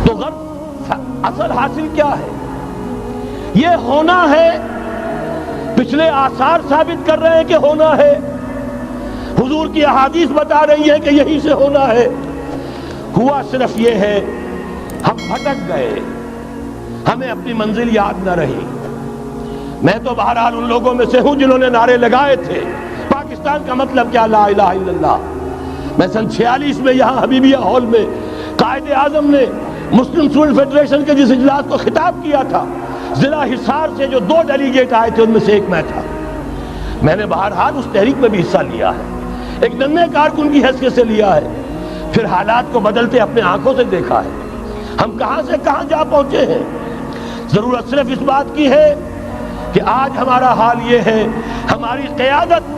تو غرض اصل حاصل کیا ہے؟ یہ ہونا ہے، پچھلے آثار ثابت کر رہے ہیں کہ ہونا ہے، حضور کی احادیث بتا رہی ہے کہ یہیں سے ہونا ہے، ہوا صرف یہ ہے ہم بھٹک گئے، ہمیں اپنی منزل یاد نہ رہی۔ میں تو بہرحال ان لوگوں میں سے ہوں جنہوں نے نعرے لگائے تھے پاکستان کا مطلب کیا، لا الہ الا اللہ۔ میں سن 46 میں یہاں حبیبیہ ہال میں قائد اعظم نے مسلم اسٹوڈنٹ فیڈریشن کے جس اجلاس کو خطاب کیا تھا، ضلع حصار سے جو 2 ڈیلیگیٹ آئے تھے ان میں سے ایک میں تھا۔ میں نے بہرحال اس تحریک میں بھی حصہ لیا ہے، ایک ننھے کارکن کی حیثیت سے لیا ہے، پھر حالات کو بدلتے اپنے آنکھوں سے دیکھا ہے، ہم کہاں سے کہاں جا پہنچے ہیں۔ ضرورت صرف اس بات کی ہے کہ آج ہمارا حال یہ ہے، ہماری قیادت،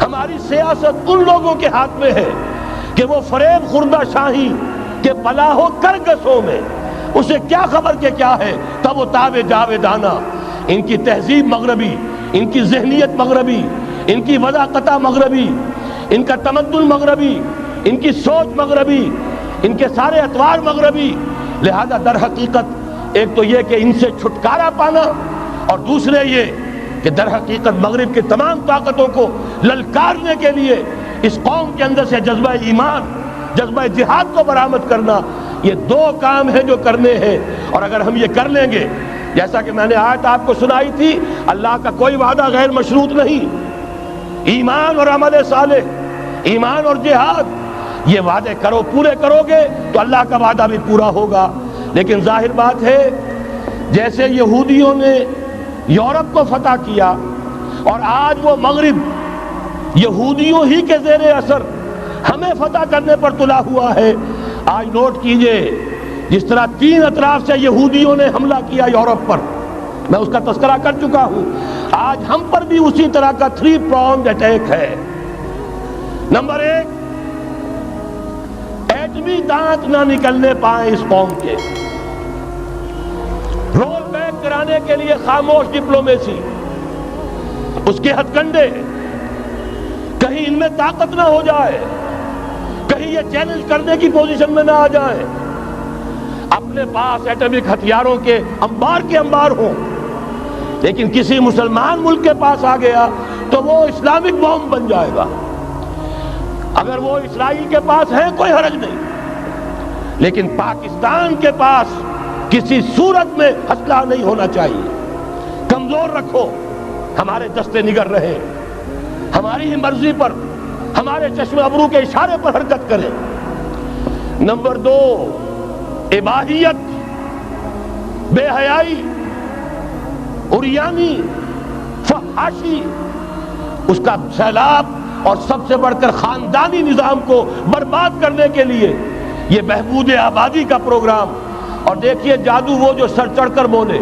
ہماری سیاست ان لوگوں کے ہاتھ میں ہے کہ وہ فریب خوردہ شاہی کے پلاح و کرگسوں میں اسے کیا خبر کہ کیا ہے، تب وہ تاب جاویدانہ، ان کی تہذیب مغربی، ان کی ذہنیت مغربی، ان کی وضاقتہ مغربی، ان کا تمدن مغربی، ان کی سوچ مغربی، ان کے سارے اطوار مغربی، لہذا در حقیقت ایک تو یہ کہ ان سے چھٹکارا پانا، اور دوسرے یہ کہ در حقیقت مغرب کی تمام طاقتوں کو للکارنے کے لیے اس قوم کے اندر سے جذبہ ایمان، جذبہ جہاد کو برآمد کرنا، یہ 2 کام ہیں جو کرنے ہیں، اور اگر ہم یہ کر لیں گے، جیسا کہ میں نے آیت آپ کو سنائی تھی، اللہ کا کوئی وعدہ غیر مشروط نہیں، ایمان اور عمل صالح، ایمان اور جہاد، یہ وعدے کرو، پورے کرو گے تو اللہ کا وعدہ بھی پورا ہوگا۔ لیکن ظاہر بات ہے جیسے یہودیوں نے یورپ کو فتح کیا، اور آج وہ مغرب یہودیوں ہی کے زیر اثر ہمیں فتح کرنے پر تلا ہوا ہے۔ آج نوٹ کیجئے، جس طرح 3 اطراف سے یہودیوں نے حملہ کیا یورپ پر، میں اس کا تذکرہ کر چکا ہوں، آج ہم پر بھی اسی طرح کا 3 pronged اٹیک ہے۔ نمبر 1، ایٹمی دانت نہ نکلنے پائیں اس قوم کے، رول بیک کرانے کے لیے خاموش ڈپلومیسی، اس کے ہتھ کنڈے، کہیں ان میں طاقت نہ ہو جائے، کہیں یہ چیلنج کرنے کی پوزیشن میں نہ آ جائیں، اپنے پاس ایٹمک ہتھیاروں کے انبار ہوں، لیکن کسی مسلمان ملک کے پاس آ گیا تو وہ اسلامک بوم بن جائے گا۔ اگر وہ اسرائیل کے پاس ہے کوئی حرج نہیں، لیکن پاکستان کے پاس کسی صورت میں ہسلا نہیں ہونا چاہیے. کمزور رکھو, ہمارے دستے نگر رہے, ہماری ہی مرضی پر, ہمارے چشم ابرو کے اشارے پر حرکت کریں. نمبر 2, اباحیت, بے حیائی, عریانی, فحاشی, اس کا سیلاب اور سب سے بڑھ کر خاندانی نظام کو برباد کرنے کے لیے یہ بہبود آبادی کا پروگرام. اور دیکھیے جادو وہ جو سر چڑھ کر بولے,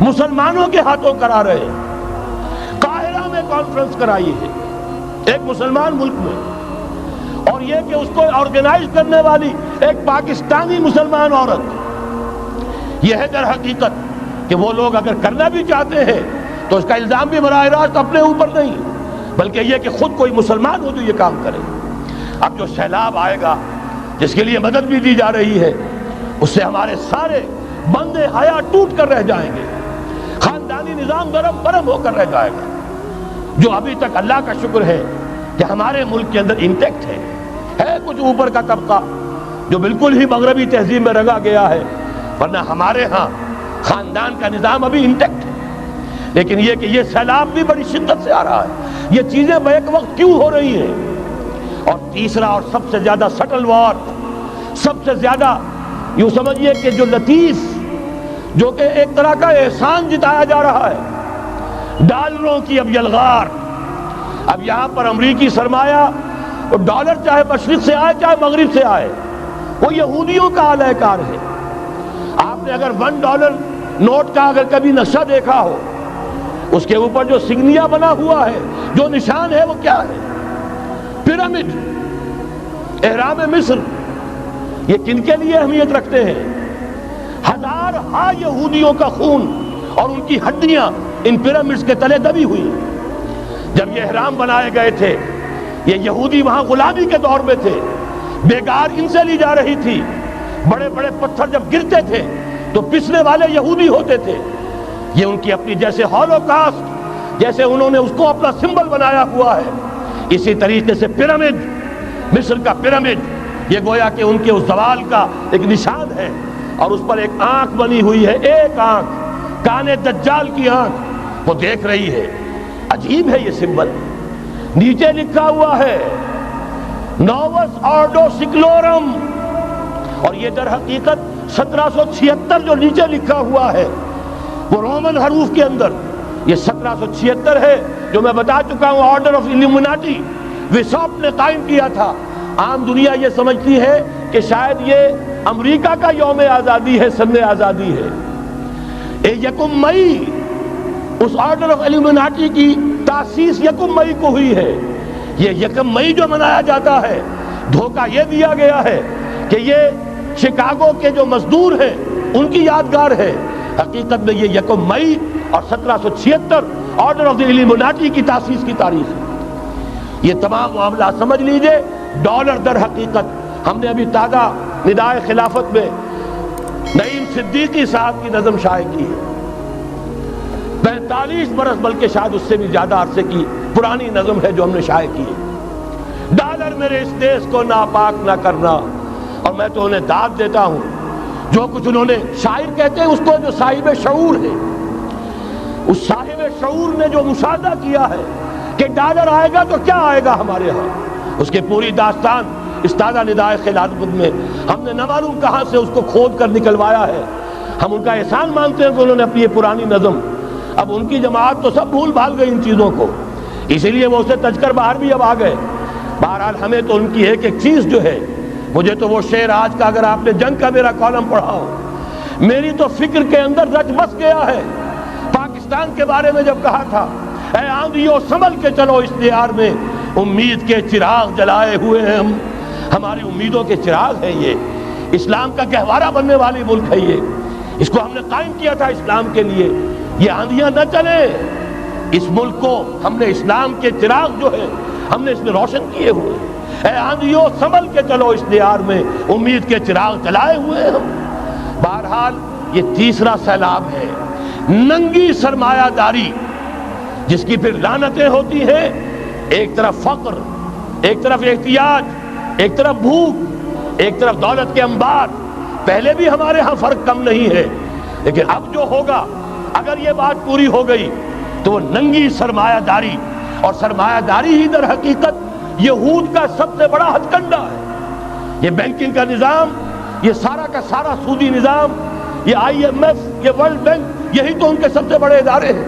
مسلمانوں کے ہاتھوں کرا رہے ہیں. قاہرہ میں کانفرنس کرائی ہے ایک مسلمان ملک میں, اور یہ کہ اس کو آرگنائز کرنے والی ایک پاکستانی مسلمان عورت. یہ ہے در حقیقت کہ وہ لوگ اگر کرنا بھی چاہتے ہیں تو اس کا الزام بھی براہ راست اپنے اوپر نہیں, بلکہ یہ کہ خود کوئی مسلمان ہو جو یہ کام کرے. اب جو سیلاب آئے گا جس کے لیے مدد بھی دی جا رہی ہے, اس سے ہمارے سارے بندے حیا ٹوٹ کر رہ جائیں گے, خاندانی نظام گرم برم ہو کر رہ جائے گا. جو ابھی تک اللہ کا شکر ہے کہ ہمارے ملک کے اندر انٹیکٹ ہے کچھ اوپر کا طبقہ جو بالکل ہی مغربی تہذیب میں رگا گیا ہے, ورنہ ہمارے ہاں خاندان کا نظام ابھی انٹیکٹ ہے. لیکن یہ کہ یہ سیلاب بھی بڑی شدت سے آ رہا ہے, یہ چیزیں بیک وقت کیوں ہو رہی ہیں. اور تیسرا اور سب سے زیادہ سٹل وار, سب سے زیادہ یوں سمجھیے کہ جو لطیف, جو کہ ایک طرح کا احسان جتایا جا رہا ہے, ڈالروں کی اب یلغار. اب یہاں پر امریکی سرمایہ, ڈالر چاہے مشرق سے آئے چاہے مغرب سے آئے, وہ یہودیوں کا اعلی کار ہے. آپ نے اگر $1 نوٹ کا اگر کبھی نقشہ دیکھا ہو, اس کے اوپر جو سگنیا بنا ہوا ہے, جو نشان ہے, وہ کیا ہے؟ پیرامڈ, احرام مصر. یہ کن کے لیے اہمیت رکھتے ہیں؟ ہزارہا یہودیوں کا خون اور ان کی ہڈیاں ان پیرامڈز کے تلے دبی ہوئی. جب یہ احرام بنائے گئے تھے, یہ یہودی وہاں غلامی کے دور میں تھے, بیگار ان سے لی جا رہی تھی. بڑے بڑے پتھر جب گرتے تھے تو پسنے والے یہودی ہوتے تھے. یہ ان کی اپنی جیسے ہولوکاسٹ, جیسے انہوں نے اس کو اپنا سمبل بنایا ہوا ہے, اسی طریقے سے پیرامڈ, مصر کا پیرامڈ, یہ گویا کہ ان کے اس زوال کا ایک نشان ہے. اور اس پر ایک آنکھ بنی ہوئی ہے, ایک آنکھ, کان دجال کی آنکھ, وہ دیکھ رہی ہے. عجیب ہے یہ سمبل. نیچے لکھا ہوا ہے نووس آرڈو سیکلورم, اور یہ در حقیقت 1776 جو نیچے لکھا ہوا ہے وہ رومن حروف کے اندر یہ 1776 ہے, جو میں بتا چکا ہوں آرڈر آف الومناٹی وساپ نے قائم کیا تھا. عام دنیا یہ سمجھتی ہے کہ شاید یہ امریکہ کا یوم آزادی ہے, سن آزادی ہے. 1 مئی اس آرڈر آف الومناٹی کی تاسیس 1 مئی کو ہوئی ہے. یہ 1 مئی جو منایا جاتا ہے, دھوکہ یہ دیا گیا ہے کہ یہ شکاگو کے جو مزدور ہیں ان کی یادگار ہے. حقیقت میں یہ 1 مئی اور 1776 آرڈر آف دی الومناٹی کی تاسیس کی تاریخ ہے. یہ تمام معاملہ سمجھ لیجئے. ڈالر در حقیقت ہم نے ابھی تازہ ندائے خلافت میں نعیم صدیقی صاحب کی نظم شائع کی ہے, 45 برس بلکہ شاید اس سے بھی زیادہ عرصے کی پرانی نظم ہے جو ہم نے شائع کی ہے. ڈالر میرے اس دیش کو ناپاک نہ کرنا, اور میں تو انہیں داد دیتا ہوں جو کچھ انہوں نے, شاعر کہتے ہیں اس کو جو صاحب شعور ہے, اس صاحب شعور نے جو مشاہدہ کیا ہے کہ ڈالر آئے گا تو کیا آئے گا ہمارے ہاں, اس کی پوری داستان اس تازہ ندائے خلافت میں ہم نے نہ معلوم کہاں سے اس کو کھود کر نکلوایا ہے. ہم ان کا احسان مانتے ہیں کہ انہوں نے اپنی یہ پرانی نظم, اب ان کی جماعت تو سب بھول بھال گئی ان چیزوں کو, اسی لیے وہ اسے تج کر باہر بھی اب آ گئے. بہرحال ہمیں تو ان کی ایک ایک چیز جو ہے, مجھے تو وہ شعر آج کا اگر آپ نے جنگ کا میرا کالم پڑھا ہو, میری تو فکر کے اندر رچ بس گیا ہے. پاکستان کے بارے میں جب کہا تھا, اے آندھیوں سنبھل کے چلو اس دیار میں, امید کے چراغ جلائے ہوئے ہیں ہم, ہماری امیدوں کے چراغ ہیں یہ, اسلام کا گہوارہ بننے والی ملک ہے یہ, اس کو ہم نے قائم کیا تھا اسلام کے لیے. یہ آندھیاں نہ چلیں, اس ملک کو ہم نے اسلام کے چراغ جو ہے ہم نے اس میں روشن کیے ہوئے. اے آندھیوں سنبھل کے چلو اس دیار میں, امید کے چراغ جلائے ہوئے ہیں ہم. بہرحال یہ تیسرا سیلاب ہے, ننگی سرمایہ داری, جس کی پھر لعنتیں ہوتی ہیں. ایک طرف فقر, ایک طرف احتیاج, ایک طرف بھوک, ایک طرف دولت کے انبار, پہلے بھی ہمارے ہاں فرق کم نہیں ہے، لیکن اب جو ہوگا اگر یہ بات پوری ہو گئی تو وہ ننگی سرمایہ داری، اور سرمایہ داری ہی در حقیقت یہود کا سب سے بڑا ہتھ کنڈا ہے۔ یہ بینکنگ کا نظام، یہ سارا کا سارا سودی نظام، یہ IMF، یہ ورلڈ بینک، یہی تو ان کے سب سے بڑے ادارے ہیں۔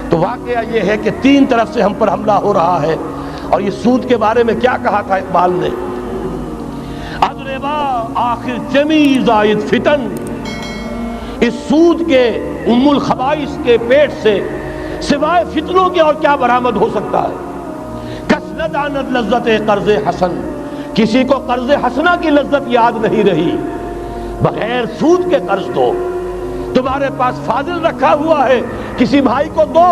تو واقعہ یہ ہے کہ تین طرف سے ہم پر حملہ ہو رہا ہے۔ اور یہ سود کے بارے میں کیا کہا تھا اقبال نے؟ اضربا آخر جمی زائد فتن، اس سود کے ام الخبائث کے پیٹ سے سوائے فتنوں کے اور کیا برآمد ہو سکتا ہے؟ کس ندانت لذت قرض حسن، کسی کو قرض حسنہ کی لذت یاد نہیں رہی، بغیر سود کے قرض دو۔ تمہارے پاس فاضل رکھا ہوا ہے، کسی بھائی کو دو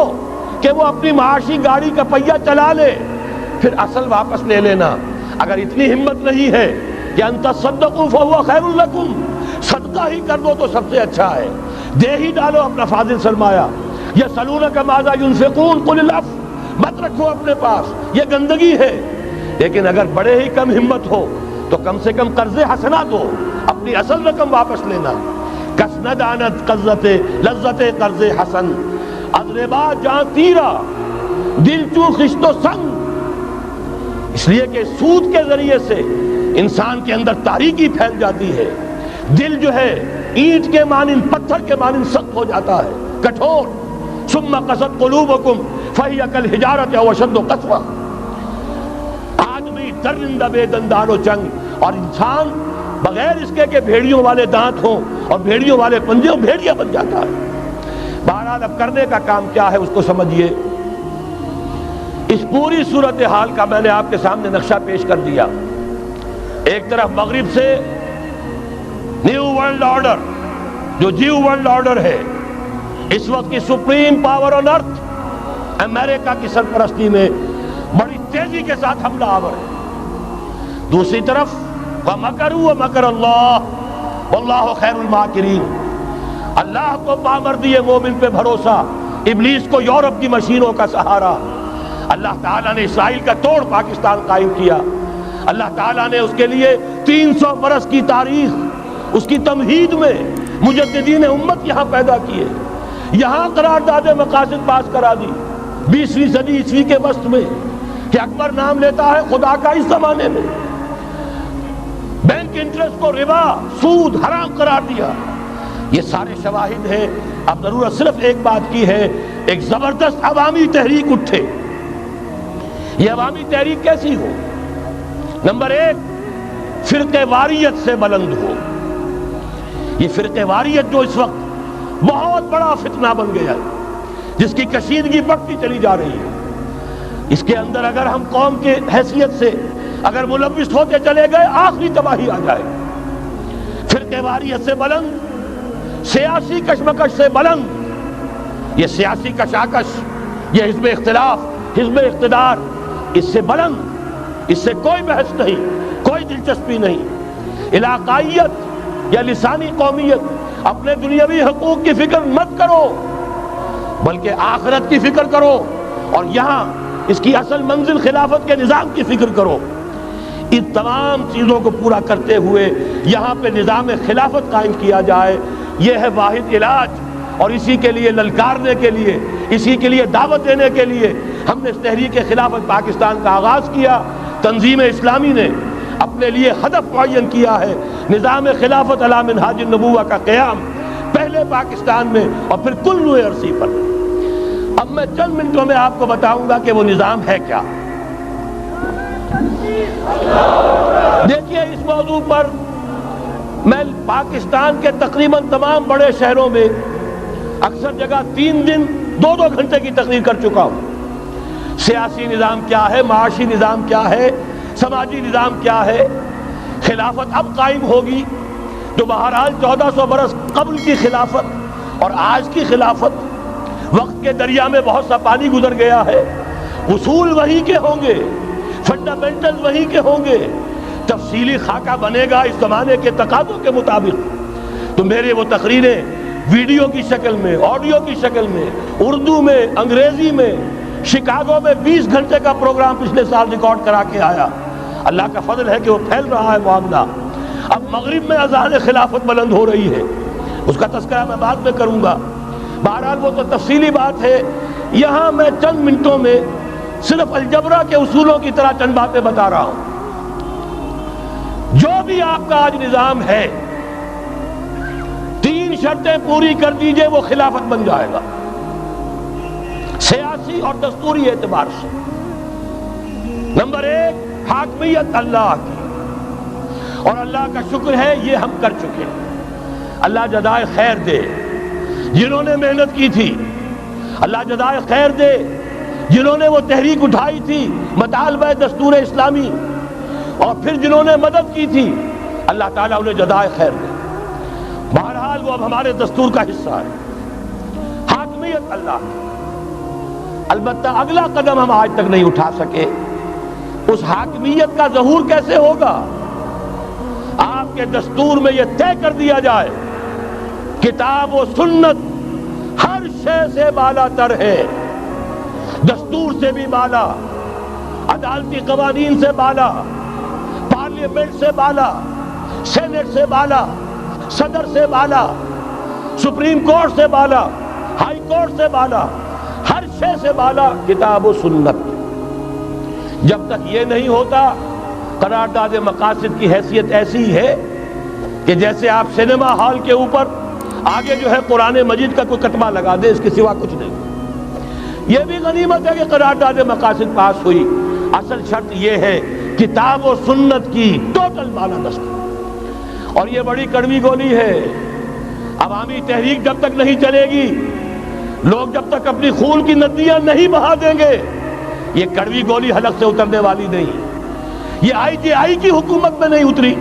کہ وہ اپنی معاشی گاڑی کا پہیہ چلا لے، پھر اصل واپس لے لینا۔ اگر اتنی ہمت نہیں ہے کہ ان تصدقوا فهو خیر لکم، صدقہ ہی کر دو تو سب سے اچھا ہے، دے ہی ڈالو اپنا فاضل سرمایہ۔ یسألونک ماذا ينفقون قل العفو، مت رکھو اپنے پاس، یہ گندگی ہے۔ لیکن اگر بڑے ہی کم ہمت ہو تو کم سے کم قرض حسنہ دو، اپنی اصل رقم واپس لینا۔ کس ندانت لذت قرض حسن، اضربا جان تیرا دل چوں خشت و سنگ، اس لیے کہ سود کے ذریعے سے انسان کے اندر تاریکی پھیل جاتی ہے، دل جو ہے اینٹ کے مانند، پتھر کے مانند سخت ہو جاتا ہے، کٹھور۔ ثم قست قلوبکم فہی کالحجارۃ او اشد قسوۃ، آدمی درندہ بے دندان و چنگ، اور انسان بغیر اس کے کہ بھیڑیوں والے دانت ہوں اور بھیڑیوں والے پنجے ہوں، بھیڑیا بن جاتا ہے۔ بہرحال اب کرنے کا کام کیا ہے اس کو سمجھیے۔ اس پوری صورتحال کا میں نے آپ کے سامنے نقشہ پیش کر دیا۔ ایک طرف مغرب سے نیو ورلڈ آرڈر، جو جیو ورلڈ آرڈر ہے، اس وقت کی سپریم پاور آن ارتھ، امریکہ کی سرپرستی میں بڑی تیزی کے ساتھ حملہ آور ہے۔ دوسری طرف وَمَكَرُوا وَمَكَرَ اللَّهُ وَاللَّهُ خَيْرُ الْمَاكِرِينَ، اللہ کو پامردی مومن پہ بھروسہ، ابلیس کو یورپ کی مشینوں کا سہارا۔ اللہ تعالیٰ نے اسرائیل کا توڑ پاکستان قائم کیا، اللہ تعالیٰ نے اس کے لیے 300 برس کی تاریخ، اس کی تمہید میں مجددین امت یہاں پیدا کیے، یہاں قرارداد مقاصد پاس کرا دی 20ویں صدی عیسوی کے وسط میں، کہ اکبر نام لیتا ہے خدا کا اس زمانے میں، بینک انٹرسٹ کو ربا، سود حرام قرار دیا۔ یہ سارے شواہد ہیں۔ اب ضرورت صرف ایک بات کی ہے، ایک زبردست عوامی تحریک اٹھے۔ یہ عوامی تحریک کیسی ہو؟ نمبر ایک، فرقہ واریت سے بلند ہو۔ یہ فرقہ واریت جو اس وقت بہت بڑا فتنہ بن گیا ہے، جس کی کشیدگی بڑھتی چلی جا رہی ہے، اس کے اندر اگر ہم قوم کی حیثیت سے اگر ملوث ہوتے چلے گئے، آخری تباہی آ جائے۔ فرقہ واریت سے بلند، سیاسی کشمکش سے بلند، یہ سیاسی کشاکش، یہ حزب اختلاف، حزب اقتدار، اس سے بلند، اس سے کوئی بحث نہیں، کوئی دلچسپی نہیں۔ علاقائیت یا لسانی قومیت، اپنے دنیاوی حقوق کی فکر مت کرو، بلکہ آخرت کی فکر کرو، اور یہاں اس کی اصل منزل خلافت کے نظام کی فکر کرو۔ ان تمام چیزوں کو پورا کرتے ہوئے یہاں پہ نظام خلافت قائم کیا جائے، یہ ہے واحد علاج۔ اور اسی کے لیے للکارنے کے لیے، اسی کے لیے دعوت دینے کے لیے ہم نے اس تحریک خلافت پاکستان کا آغاز کیا۔ تنظیم اسلامی نے اپنے لیے ہدف معین کیا ہے، نظام خلافت علی منہاج النبوہ کا قیام، پہلے پاکستان میں اور پھر کل نوع عرصی پر۔ اب میں چند منٹوں میں آپ کو بتاؤں گا کہ وہ نظام ہے کیا۔ دیکھیے، اس موضوع پر میں پاکستان کے تقریباً تمام بڑے شہروں میں اکثر جگہ 3 دن 2 گھنٹے کی تقریر کر چکا ہوں۔ سیاسی نظام کیا ہے، معاشی نظام کیا ہے، سماجی نظام کیا ہے۔ خلافت اب قائم ہوگی تو بہرحال 1400 برس قبل کی خلافت اور آج کی خلافت، وقت کے دریا میں بہت سا پانی گزر گیا ہے، اصول وہی کے ہوں گے، فنڈامنٹل وہی کے ہوں گے، تفصیلی خاکہ بنے گا اس زمانے کے تقاضوں کے مطابق۔ تو میرے وہ تقریریں ویڈیو کی شکل میں، آڈیو کی شکل میں، اردو میں، انگریزی میں، شکاگو میں 20 گھنٹے کا پروگرام پچھلے سال ریکارڈ کرا کے آیا۔ اللہ کا فضل ہے کہ وہ پھیل رہا ہے معاملہ۔ اب مغرب میں اذان خلافت بلند ہو رہی ہے، اس کا تذکرہ میں بعد میں کروں گا۔ بہرحال وہ تو تفصیلی بات ہے، یہاں میں چند منٹوں میں صرف الجبرا کے اصولوں کی طرح چند باتیں بتا رہا ہوں۔ جو بھی آپ کا آج نظام ہے، 3 شرطیں پوری کر دیجئے وہ خلافت بن جائے گا، سیاسی اور دستوری اعتبار سے۔ نمبر 1، حاکمیت اللہ کی، اور اللہ کا شکر ہے یہ ہم کر چکے ہیں، اللہ جزائے خیر دے جنہوں نے محنت کی تھی، اللہ جزائے خیر دے جنہوں نے وہ تحریک اٹھائی تھی مطالبہ دستور اسلامی، اور پھر جنہوں نے مدد کی تھی، اللہ تعالیٰ انہیں جزائے خیر دے۔ بہرحال وہ اب ہمارے دستور کا حصہ ہے، حاکمیت اللہ کی۔ البتہ اگلا قدم ہم آج تک نہیں اٹھا سکے، اس حاکمیت کا ظہور کیسے ہوگا؟ آپ کے دستور میں یہ طے کر دیا جائے کتاب و سنت ہر شے سے بالا تر ہے، دستور سے بھی بالا، عدالتی قوانین سے بالا، پارلیمنٹ سے بالا، سینٹ سے بالا، صدر سے بالا، سپریم کورٹ سے بالا، ہائی کورٹ سے بالا، ہر شے سے بالا کتاب و سنت۔ جب تک یہ نہیں ہوتا، قرارداد مقاصد کی حیثیت ایسی ہے کہ جیسے آپ سینما ہال کے اوپر آگے جو ہے قرآن مجید کا کوئی کتبہ لگا دیں، اس کے سوا کچھ نہیں۔ یہ بھی غنیمت ہے کہ قرارداد مقاصد پاس ہوئی، اصل شرط یہ ہے کتاب و سنت کی ٹوٹل بالادستی۔ اور یہ بڑی کڑوی گولی ہے، عوامی تحریک جب تک نہیں چلے گی، لوگ جب تک اپنی خون کی ندیاں نہیں بہا دیں گے، یہ کڑوی گولی حلق سے اترنے والی نہیں۔ یہ IGI کی حکومت میں نہیں اتری،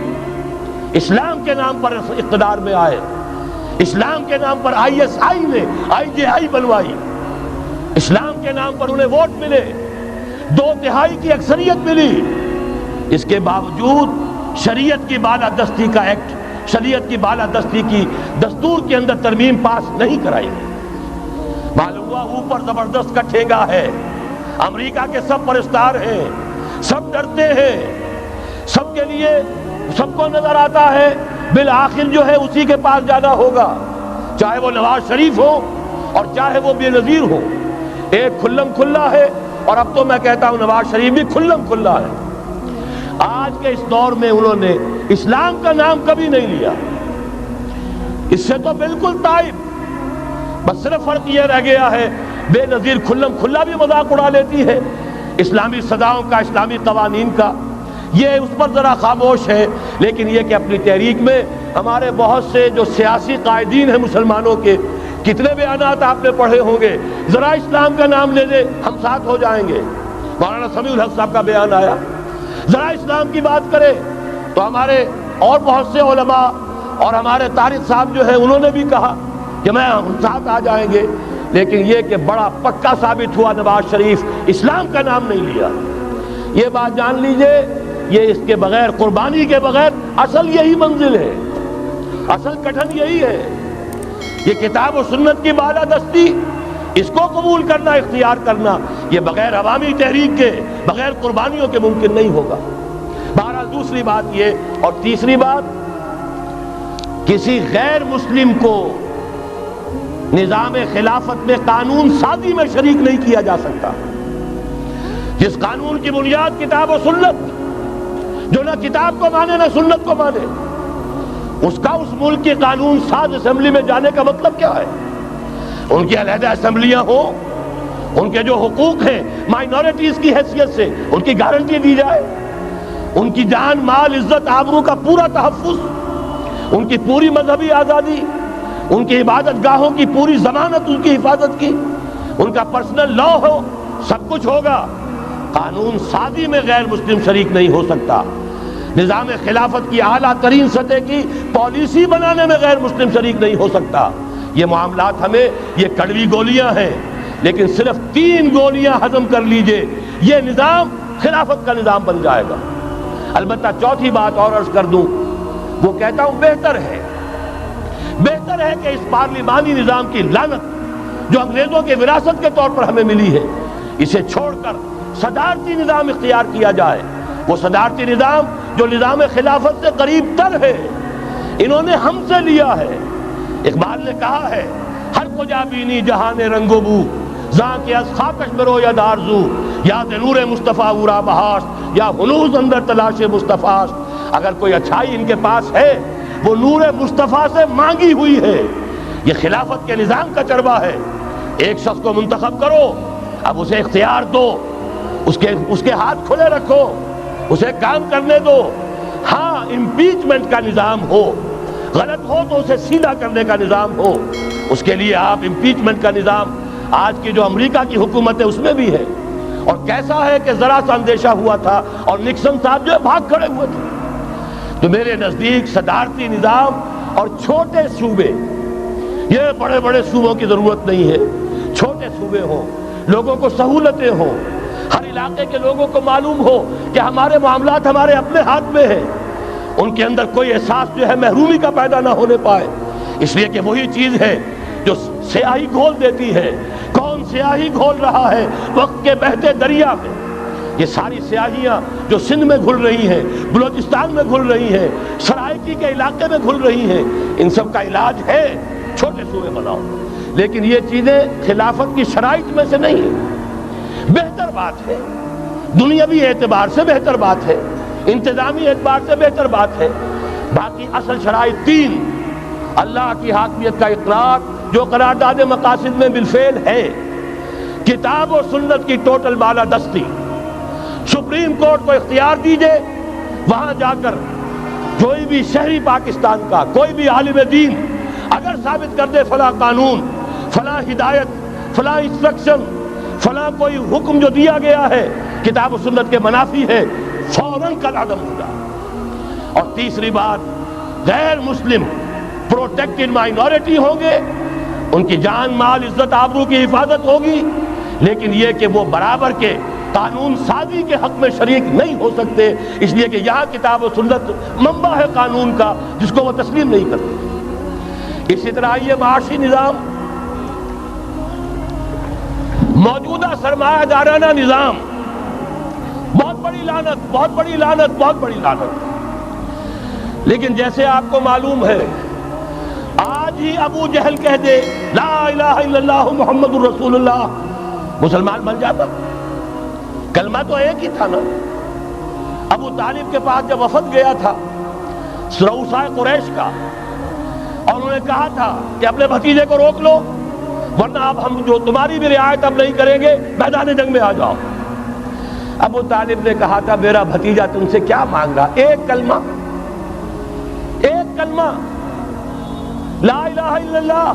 اسلام کے نام پر اقتدار میں آئے، اسلام کے نام پر ISI نے IGI بنوائی، اسلام کے نام پر انہیں ووٹ ملے، 2/3 کی اکثریت ملی، اس کے باوجود شریعت کی بالادستی کا ایکٹ، شریعت کی بالادستی کی دستور کے اندر ترمیم پاس نہیں کرائی گئی۔ معلوم ہوا اوپر زبردست کا ٹھیکہ ہے، امریکہ کے سب پرستار ہیں، سب ڈرتے ہیں، سب کے لیے سب کو نظر آتا ہے بالآخر جو ہے اسی کے پاس جانا ہوگا، چاہے وہ نواز شریف ہو اور چاہے وہ بے نظیر ہو۔ ایک کھلم کھلا ہے، اور اب تو میں کہتا ہوں نواز شریف بھی کھلم کھلا ہے۔ آج کے اس دور میں انہوں نے اسلام کا نام کبھی نہیں لیا، اس سے تو بالکل طائب، بس صرف فرق یہ رہ گیا ہے بے نظیر کھلم کھلا بھی مذاق اڑا لیتی ہے اسلامی سزاؤں کا، اسلامی قوانین کا، یہ اس پر ذرا خاموش ہے۔ لیکن یہ کہ اپنی تحریک میں ہمارے بہت سے جو سیاسی قائدین ہیں مسلمانوں کے، کتنے بیانات آپ نے پڑھے ہوں گے، ذرا اسلام کا نام لے لے ہم ساتھ ہو جائیں گے۔ مولانا سمیع الحق صاحب کا بیان آیا، ذرا اسلام کی بات کرے تو ہمارے اور بہت سے علماء اور ہمارے طارق صاحب جو ہے انہوں نے بھی کہا کہ میں ہم ساتھ آ جائیں گے۔ لیکن یہ کہ بڑا پکا ثابت ہوا نواز شریف اسلام کا نام نہیں لیا۔ یہ بات جان لیجئے، یہ اس کے بغیر، قربانی کے بغیر اصل یہی منزل ہے، اصل کٹھن یہی ہے۔ یہ کتاب و سنت کی بالادستی، اس کو قبول کرنا، اختیار کرنا، یہ بغیر عوامی تحریک کے، بغیر قربانیوں کے ممکن نہیں ہوگا۔ بہرحال دوسری بات یہ، اور تیسری بات، کسی غیر مسلم کو نظام خلافت میں قانون سازی میں شریک نہیں کیا جا سکتا۔ جس قانون کی بنیاد کتاب و سنت، جو نہ کتاب کو مانے نہ سنت کو مانے، اس کا اس ملک کی قانون ساز اسمبلی میں جانے کا مطلب کیا ہے؟ ان کی علیحدہ اسمبلیاں ہوں، ان کے جو حقوق ہیں مائنورٹیز کی حیثیت سے ان کی گارنٹی دی جائے، ان کی جان، مال، عزت، آبرو کا پورا تحفظ، ان کی پوری مذہبی آزادی، ان کی عبادت گاہوں کی پوری ضمانت، ان کی حفاظت کی، ان کا پرسنل لا ہو، سب کچھ ہوگا۔ قانون سازی میں غیر مسلم شریک نہیں ہو سکتا۔ نظام خلافت کی اعلیٰ ترین سطح کی پالیسی بنانے میں غیر مسلم شریک نہیں ہو سکتا۔ یہ معاملات ہمیں، یہ کڑوی گولیاں ہیں، لیکن صرف 3 گولیاں ہضم کر لیجئے، یہ نظام خلافت کا نظام بن جائے گا۔ البتہ چوتھی بات اور عرض کر دوں، وہ کہتا ہوں بہتر ہے کہ اس پارلیمانی نظام کی لعنت جو انگریزوں کے وراثت کے طور پر ہمیں ملی ہے، اسے چھوڑ کر صدارتی نظام اختیار کیا جائے، وہ صدارتی نظام جو نظام خلافت سے قریب تر ہے، انہوں نے ہم سے لیا ہے۔ اقبال نے کہا ہے ہر کجا بینی جہان رنگ و بو، زاں کے از خاکش برو یا دارزو، یاد نور مصطفیٰ اورا بہاش، یا ہنوز اندر تلاش مصطفیٰ۔ اگر کوئی اچھائی ان کے پاس ہے وہ نور مصطفیٰ سے مانگی ہوئی ہے۔ یہ خلافت کے نظام کا چربا ہے۔ ایک شخص کو منتخب کرو، اب اسے اختیار دو، اس کے ہاتھ کھلے رکھو، اسے کام کرنے دو۔ ہاں امپیچمنٹ کا نظام ہو، غلط ہو تو اسے سیدھا کرنے کا نظام ہو، اس کے لیے آپ امپیچمنٹ کا نظام آج کی جو امریکہ کی حکومت ہے اس میں بھی ہے۔ اور کیسا ہے کہ ذرا سا اندیشہ ہوا تھا اور نکسن صاحب جو ہے بھاگ کھڑے ہوئے تھے۔ تو میرے نزدیک صدارتی نظام اور چھوٹے صوبے، یہ بڑے بڑے صوبوں کی ضرورت نہیں ہے، چھوٹے صوبے ہوں، لوگوں کو سہولتیں ہوں، ہر علاقے کے لوگوں کو معلوم ہو کہ ہمارے معاملات ہمارے اپنے ہاتھ میں ہیں، ان کے اندر کوئی احساس جو ہے محرومی کا پیدا نہ ہونے پائے۔ اس لیے کہ وہی چیز ہے جو سیاہی گھول دیتی ہے۔ کون سیاہی گھول رہا ہے وقت کے بہتے دریا میں؟ یہ ساری سیاہیاں جو سندھ میں گھل رہی ہیں، بلوچستان میں گھل رہی ہیں، سرائکی کے علاقے میں گھل رہی ہیں، ان سب کا علاج ہے چھوٹے صوبے بناؤ۔ لیکن یہ چیزیں خلافت کی شرائط میں سے نہیں ہیں۔ بہتر بات ہے، دنیاوی اعتبار سے بہتر بات ہے، انتظامی اعتبار سے بہتر بات ہے۔ باقی اصل شرائط تین: اللہ کی حاکمیت کا اقرار جو قرارداد مقاصد میں بالفعل ہے، کتاب و سنت کی ٹوٹل بالادستی، سپریم کورٹ کو اختیار دیجئے وہاں جا کر کوئی بھی شہری پاکستان کا کوئی بھی عالم دین اگر ثابت کر دے فلاں قانون، فلاں ہدایت، فلاں انسٹرکشن، فلاں کوئی حکم جو دیا گیا ہے کتاب و سنت کے منافی ہے، فوراً قلعدم ہوگا۔ اور تیسری بات، غیر مسلم پروٹیکٹڈ مائنورٹی ہوں گے، ان کی جان مال عزت آبرو کی حفاظت ہوگی، لیکن یہ کہ وہ برابر کے قانون سازی کے حق میں شریک نہیں ہو سکتے، اس لیے کہ یہاں کتاب و سنت منبع ہے قانون کا جس کو وہ تسلیم نہیں کرتے۔ اسی طرح یہ معاشی نظام، موجودہ سرمایہ دارانہ نظام، بہت بڑی لعنت، بہت بڑی لعنت، بہت بڑی لعنت۔ لیکن جیسے آپ کو معلوم ہے، آج ہی ابو جہل کہہ دے لا الہ الا اللہ محمد الرسول اللہ، مسلمان بن جاتا۔ کلمہ تو ایک ہی تھا نا۔ ابو طالب کے پاس جب وفد گیا تھا رؤسائے قریش کا، اور انہوں نے کہا تھا کہ اپنے بھتیجے کو روک لو ورنہ اب ہم جو تمہاری بھی رعایت اب نہیں کریں گے، میدان جنگ میں آ جاؤ۔ ابو طالب نے کہا تھا میرا بھتیجا تم سے کیا مانگ رہا؟ ایک کلمہ، ایک کلمہ لا الہ الا اللہ،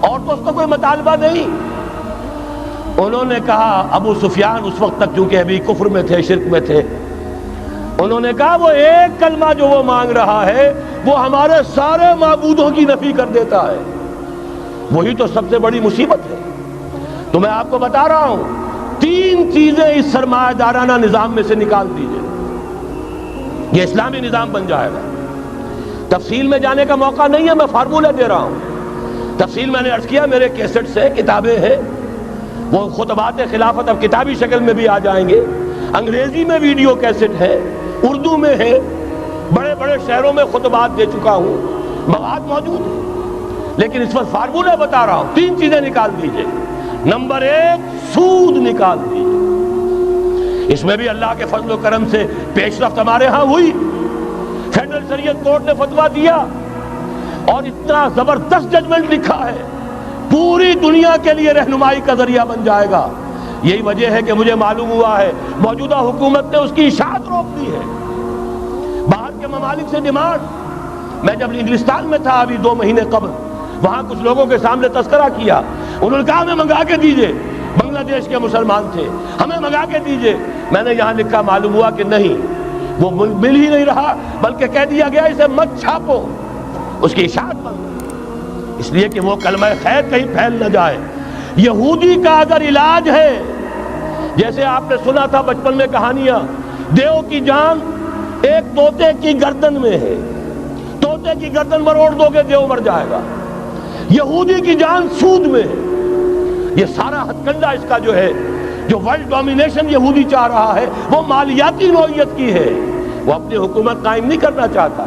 اور تو اس کا کوئی مطالبہ نہیں۔ انہوں نے کہا، ابو سفیان اس وقت تک چونکہ ابھی کفر میں تھے، شرک میں تھے، انہوں نے کہا وہ ایک کلمہ جو وہ مانگ رہا ہے وہ ہمارے سارے معبودوں کی نفی کر دیتا ہے۔ وہی تو سب سے بڑی مصیبت ہے۔ تو میں آپ کو بتا رہا ہوں، تین چیزیں اس سرمایہ دارانہ نظام میں سے نکال دیجئے، یہ اسلامی نظام بن جائے گا۔ تفصیل میں جانے کا موقع نہیں ہے، میں فارمولہ دے رہا ہوں۔ تفصیل میں نے عرض کیا، میرے کیسٹ سے کتابیں ہیں، وہ خطبات خلافت اب کتابی شکل میں بھی آ جائیں گے، انگریزی میں ویڈیو کیسٹ ہے، اردو میں ہے، بڑے بڑے شہروں میں خطبات دے چکا ہوں، مواد موجود ہے۔ لیکن اس وقت فارمولہ بتا رہا ہوں، تین چیزیں نکال دیجئے۔ نمبر ایک، سود نکال دیجئے۔ اس میں بھی اللہ کے فضل و کرم سے پیش رفت ہمارے ہاں ہوئی۔ فیڈرل شریعت کورٹ نے فتویٰ دیا اور اتنا زبردست ججمنٹ لکھا ہے، پوری دنیا کے لیے رہنمائی کا ذریعہ بن جائے گا۔ یہی وجہ ہے کہ مجھے معلوم ہوا ہے موجودہ حکومت نے اس کی اشاعت روک دی ہے۔ باہر کے ممالک سے ڈیمانڈ، میں جب انگلستان میں تھا ابھی 2 مہینے قبل، وہاں کچھ لوگوں کے سامنے تذکرہ کیا، انہوں نے کہا ہمیں منگا کے دیجئے، بنگلہ دیش کے مسلمان تھے، ہمیں منگا کے دیجئے۔ میں نے یہاں لکھا، معلوم ہوا کہ نہیں، وہ مل ہی نہیں رہا، بلکہ کہہ دیا گیا اسے مت چھاپو، اس کی اشاعت بند، اس لیے کہ وہ کلمہ خیر کہیں پھیل نہ جائے۔ یہودی کا اگر علاج ہے، جیسے آپ نے سنا تھا بچپن میں کہانیاں، دیو کی جان ایک طوطے کی گردن میں ہے، طوطے کی گردن مروڑ دو گے دیو مر جائے گا۔ یہودی کی جان سود میں ہے۔ یہ سارا ہتھ کنڈا اس کا جو ہے جو ورلڈ ڈومینیشن یہودی چاہ رہا ہے وہ مالیاتی نوعیت کی ہے، وہ اپنی حکومت قائم نہیں کرنا چاہتا۔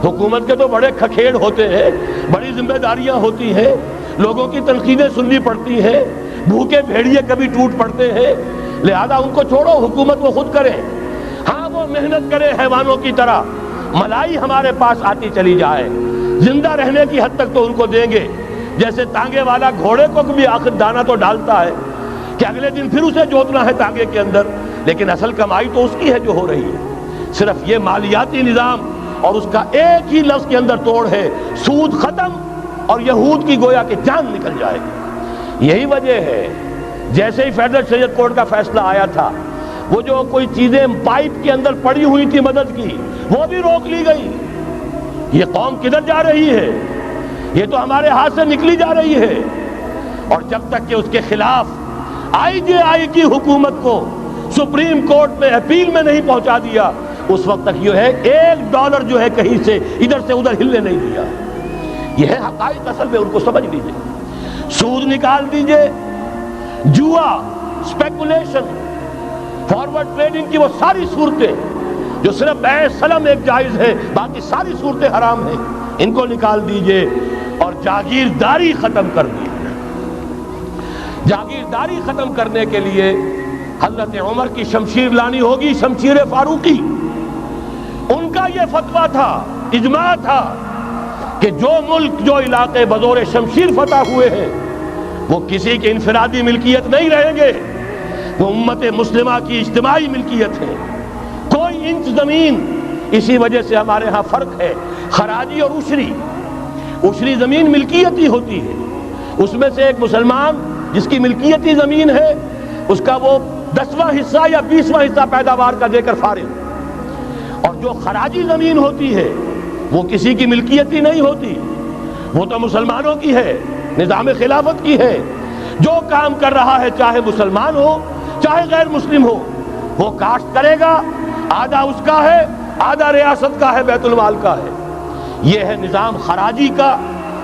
حکومت کے تو بڑے کھکھیڑ ہوتے ہیں، بڑی ذمہ داریاں ہوتی ہیں، لوگوں کی تنقیدیں سننی پڑتی ہیں، بھوکے بھیڑیے کبھی ٹوٹ پڑتے ہیں، لہذا ان کو چھوڑو، حکومت وہ خود کریں۔ ہاں وہ محنت کرے حیوانوں کی طرح، ملائی ہمارے پاس آتی چلی جائے، زندہ رہنے کی حد تک تو ان کو دیں گے، جیسے تانگے والا گھوڑے کو بھی آخر دانہ تو ڈالتا ہے کہ اگلے دن پھر اسے جوتنا ہے تانگے کے اندر، لیکن اصل کمائی تو اس کی ہے جو ہو رہی ہے۔ صرف یہ مالیاتی نظام اور اس کا ایک ہی لفظ کے اندر توڑ ہے، سود ختم اور یہود کی گویا کہ جان نکل جائے گی۔ یہی وجہ ہے جیسے ہی فیڈرل شریعت کورٹ کا فیصلہ آیا تھا، وہ جو کوئی چیزیں پائپ کے اندر پڑی ہوئی تھی مدد کی، وہ بھی روک لی گئی۔ یہ قوم کدھر جا رہی ہے؟ یہ تو ہمارے ہاتھ سے نکلی جا رہی ہے، اور جب تک کہ اس کے خلاف IJI کی حکومت کو سپریم کورٹ میں اپیل میں نہیں پہنچا دیا، اس وقت تک یہ ہے $1 جو ہے کہیں سے ادھر سے ادھر ہلنے نہیں دیا۔ یہ ہے حقائق، اصل میں ان کو سمجھ لیجیے۔ سود نکال دیجئے، جوا، اسپیکولیشن، فارورڈ ٹریڈنگ کی وہ ساری صورتیں جو صرف بیع سلم ایک جائز ہے، باقی ساری صورتیں حرام ہیں، ان کو نکال دیجئے اور جاگیرداری ختم کر دیجئے۔ جاگیرداری ختم کرنے کے لیے حضرت عمر کی شمشیر لانی ہوگی، شمشیر فاروقی۔ ان کا یہ فتویٰ تھا، اجماع تھا کہ جو ملک، جو علاقے بزور شمشیر فتح ہوئے ہیں وہ کسی کی انفرادی ملکیت نہیں رہیں گے، وہ امت مسلمہ کی اجتماعی ملکیت ہے۔ کوئی انچ زمین، اسی وجہ سے ہمارے ہاں فرق ہے خراجی اور عشری۔ عشری زمین ملکیتی ہوتی ہے، اس میں سے ایک مسلمان جس کی ملکیتی زمین ہے اس کا وہ 10واں حصہ یا 20واں حصہ پیداوار کا دے کر فارغ، اور جو خراجی زمین ہوتی ہے وہ کسی کی ملکیتی نہیں ہوتی، وہ تو مسلمانوں کی ہے، نظام خلافت کی ہے۔ جو کام کر رہا ہے چاہے مسلمان ہو چاہے غیر مسلم ہو، وہ کاشت کرے گا، آدھا اس کا ہے، آدھا ریاست کا ہے، بیت المال کا ہے۔ یہ ہے نظام خراجی کا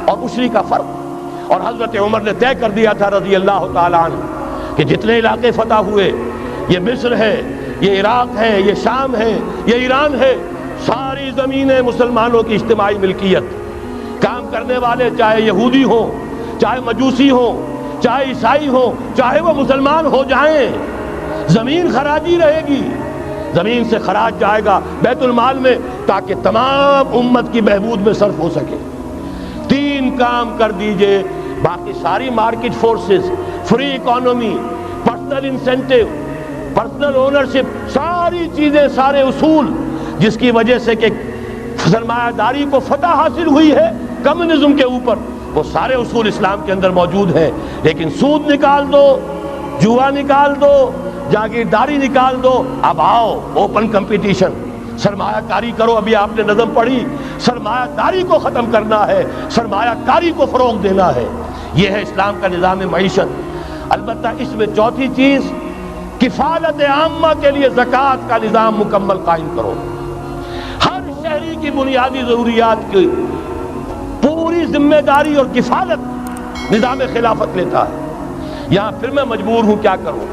اور عشری کا فرق۔ اور حضرت عمر نے طے کر دیا تھا رضی اللہ تعالیٰ عنہ کہ جتنے علاقے فتح ہوئے، یہ مصر ہے، یہ عراق ہے، یہ شام ہے، یہ ایران ہے، ساری زمینیں مسلمانوں کی اجتماعی ملکیت۔ کام کرنے والے چاہے یہودی ہوں، چاہے مجوسی ہوں، چاہے عیسائی ہوں، چاہے وہ مسلمان ہو جائیں، زمین خراجی رہے گی، زمین سے خراج جائے گا بیت المال میں تاکہ تمام امت کی بہبود میں صرف ہو سکے۔ 3 کام کر دیجئے، باقی ساری market forces, free economy, personal incentive, personal ownership, ساری چیزیں، سارے اصول جس کی وجہ سے کہ سرمایہ داری کو فتح حاصل ہوئی ہے کمیونزم کے اوپر، وہ سارے اصول اسلام کے اندر موجود ہیں۔ لیکن سود نکال دو، جوا نکال دو، جاگیرداری نکال دو، اب آؤ اوپن کمپٹیشن، سرمایہ کاری کرو۔ ابھی آپ نے نظم پڑھی، سرمایہ داری کو ختم کرنا ہے، سرمایہ کاری کو فروغ دینا ہے، یہ ہے اسلام کا نظام معیشت۔ البتہ اس میں چوتھی چیز، کفالت عامہ کے لیے زکوٰۃ کا نظام مکمل قائم کرو۔ ہر شہری کی بنیادی ضروریات کی پوری ذمہ داری اور کفالت نظام خلافت لیتا ہے۔ یہاں پھر میں مجبور ہوں کیا کروں،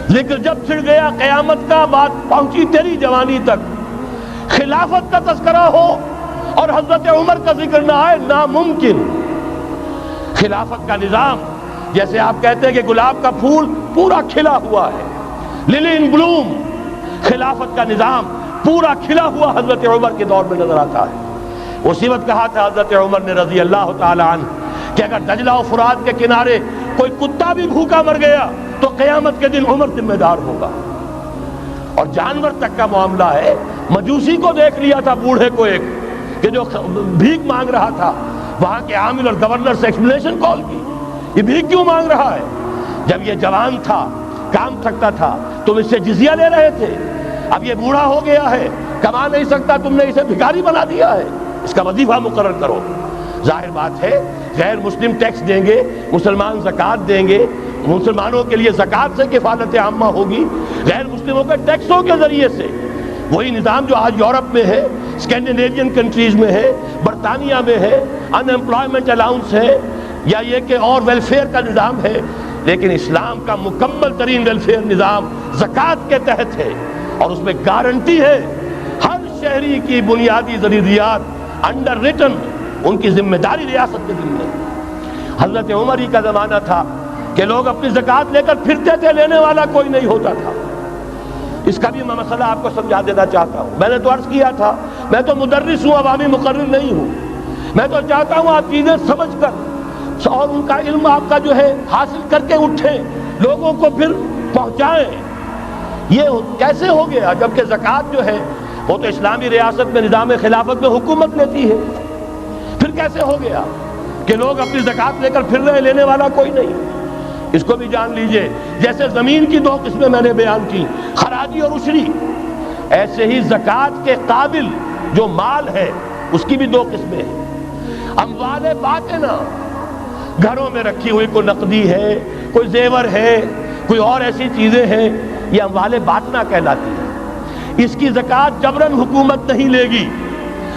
لیکن جب چھڑ گیا قیامت کا، بات پہنچی تیری جوانی تک، خلافت کا تذکرہ ہو اور حضرت عمر کا ذکر نہ آئے، ناممکن۔ خلافت کا نظام، جیسے آپ کہتے ہیں کہ گلاب کا پھول پورا کھلا ہوا ہے، للی ان بلوم، خلافت کا نظام پورا کھلا ہوا حضرت عمر کے دور میں نظر آتا ہے۔ اسی وقت کہا تھا حضرت عمر نے رضی اللہ تعالی عنہ کہ اگر دجلہ و فرات کے کنارے کوئی کتا بھی بھوکا مر گیا تو قیامت کے دن عمر ذمہ دار ہوگا۔ اور جانور تک کا معاملہ ہے، مجوسی کو دیکھ لیا تھا بوڑھے کو ایک کہ جو بھیک مانگ رہا تھا، وہاں کے عامل اور گورنر سے ایکسپلینیشن کال کی، یہ بھیک کیوں مانگ رہا ہے؟ جب یہ جوان تھا، کام تھکتا تھا، تم اس سے جزیہ لے رہے تھے، اب یہ بوڑھا ہو گیا ہے، کما نہیں سکتا، تم نے اسے بھکاری بنا دیا ہے، اس کا وظیفہ مقرر کرو۔ ظاہر بات ہے غیر مسلم ٹیکس دیں گے، مسلمان زکوٰۃ دیں گے، مسلمانوں کے لیے زکوٰۃ سے کفالت عامہ ہوگی، غیر مسلموں کے ٹیکسوں کے ذریعے سے۔ وہی نظام جو آج یورپ میں ہے، اسکینڈینیوین کنٹریز میں ہے، برطانیہ میں ہے، ان امپلائمنٹ الاؤنس ہے، یا یہ کہ اور ویلفیئر کا نظام ہے، لیکن اسلام کا مکمل ترین ویلفیئر نظام زکوٰۃ کے تحت ہے، اور اس میں گارنٹی ہے ہر شہری کی بنیادی ضروریات انڈر ریٹن، ان کی ذمہ داری ریاست کے ذمہ ہے۔ حضرت عمر ہی کا زمانہ تھا کہ لوگ اپنی زکوٰۃ لے کر پھرتے تھے، لینے والا کوئی نہیں ہوتا تھا۔ اس کا بھی میں مسئلہ آپ کو سمجھا دینا چاہتا ہوں۔ میں نے تو عرض کیا تھا میں تو مدرس ہوں، عوامی مقرر نہیں ہوں۔ میں تو چاہتا ہوں آپ چیزیں سمجھ کر اور ان کا علم آپ کا جو ہے حاصل کر کے اٹھیں، لوگوں کو پھر پہنچائیں۔ یہ کیسے ہو گیا جبکہ زکوٰۃ جو ہے وہ تو اسلامی ریاست میں نظام خلافت میں حکومت لیتی ہے؟ پھر کیسے ہو گیا کہ لوگ اپنی زکوٰۃ لے کر پھر رہے، لینے والا کوئی نہیں؟ اس کو بھی جان لیجئے، جیسے زمین کی دو قسمیں میں نے بیان کی، خراجی اور عشری، ایسے ہی زکوٰۃ کے قابل جو مال ہے اس کی بھی دو قسمیں ہیں۔ اموال باطنہ، گھروں میں رکھی ہوئی کوئی نقدی ہے، کوئی زیور ہے، کوئی اور ایسی چیزیں ہیں، یہ اموال باطنہ کہلاتی ہے۔ اس کی زکوٰۃ جبراً حکومت نہیں لے گی۔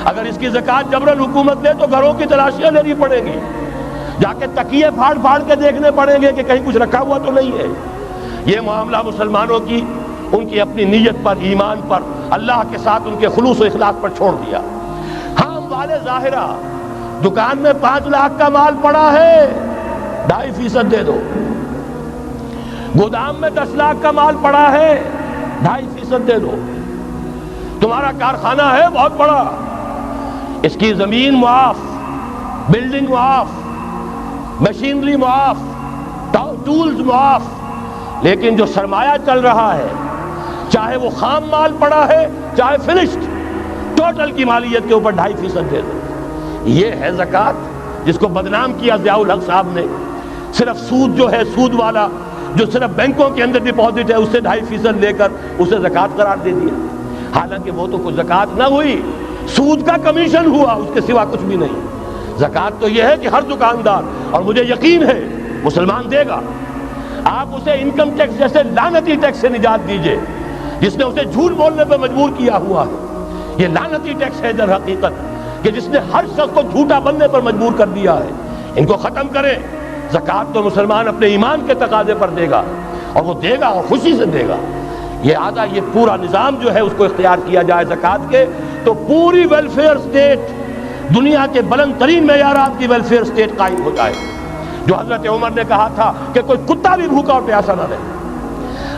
اگر اس کی زکوٰۃ جبراً حکومت لے تو گھروں کی تلاشیاں لینی پڑیں گی، جا کے تکیے پھاڑ پھاڑ کے دیکھنے پڑیں گے کہ کہیں کچھ رکھا ہوا تو نہیں ہے۔ یہ معاملہ مسلمانوں کی ان کی اپنی نیت پر، ایمان پر، اللہ کے ساتھ ان کے خلوص و اخلاص پر چھوڑ دیا۔ ہاں اموال ظاہرہ، دکان میں 5 لاکھ کا مال پڑا ہے، 2.5% دے دو۔ گودام میں 10 لاکھ کا مال پڑا ہے، 2.5% دے دو۔ تمہارا کارخانہ ہے بہت بڑا، اس کی زمین معاف، بلڈنگ معاف، مشینری معاف، ٹولز معاف، لیکن جو سرمایہ چل رہا ہے، چاہے وہ خام مال پڑا ہے چاہے فنشڈ، ٹوٹل کی مالیت کے اوپر 2.5% دے دو۔ یہ ہے زکوٰۃ جس کو بدنام کیا ضیاء الحق صاحب نے۔ صرف سود جو ہے، سود والا جو صرف بینکوں کے اندر ڈپازٹ ہے، اس سے 2.5% لے کر اسے زکوٰۃ قرار دے دیا، حالانکہ وہ تو کوئی زکوٰۃ نہ ہوئی، سود کا کمیشن ہوا، اس کے سوا کچھ بھی نہیں۔ زکوٰۃ تو یہ ہے کہ ہر دکاندار، اور مجھے یقین ہے مسلمان دے گا، آپ اسے انکم ٹیکس جیسے لعنتی ٹیکس سے نجات دیجئے جس نے اسے جھوٹ بولنے پہ مجبور کیا ہوا ہے۔ یہ لعنتی ٹیکس ہے در حقیقت کہ جس نے ہر شخص کو جھوٹا بننے پر مجبور کر دیا ہے۔ ان کو ختم کریں۔ زکوٰۃ تو مسلمان اپنے ایمان کے تقاضے پر دے گا، اور وہ دے گا اور خوشی سے دے گا۔ یہ آدھا یہ پورا نظام جو ہے اس کو اختیار کیا جائے زکوٰۃ کے، تو پوری ویلفیئر سٹیٹ، دنیا کے بلند ترین معیارات کی ویلفیئر سٹیٹ قائم ہو جائے، جو حضرت عمر نے کہا تھا کہ کوئی کتا بھی بھوکا اور پیاسا نہ رہے۔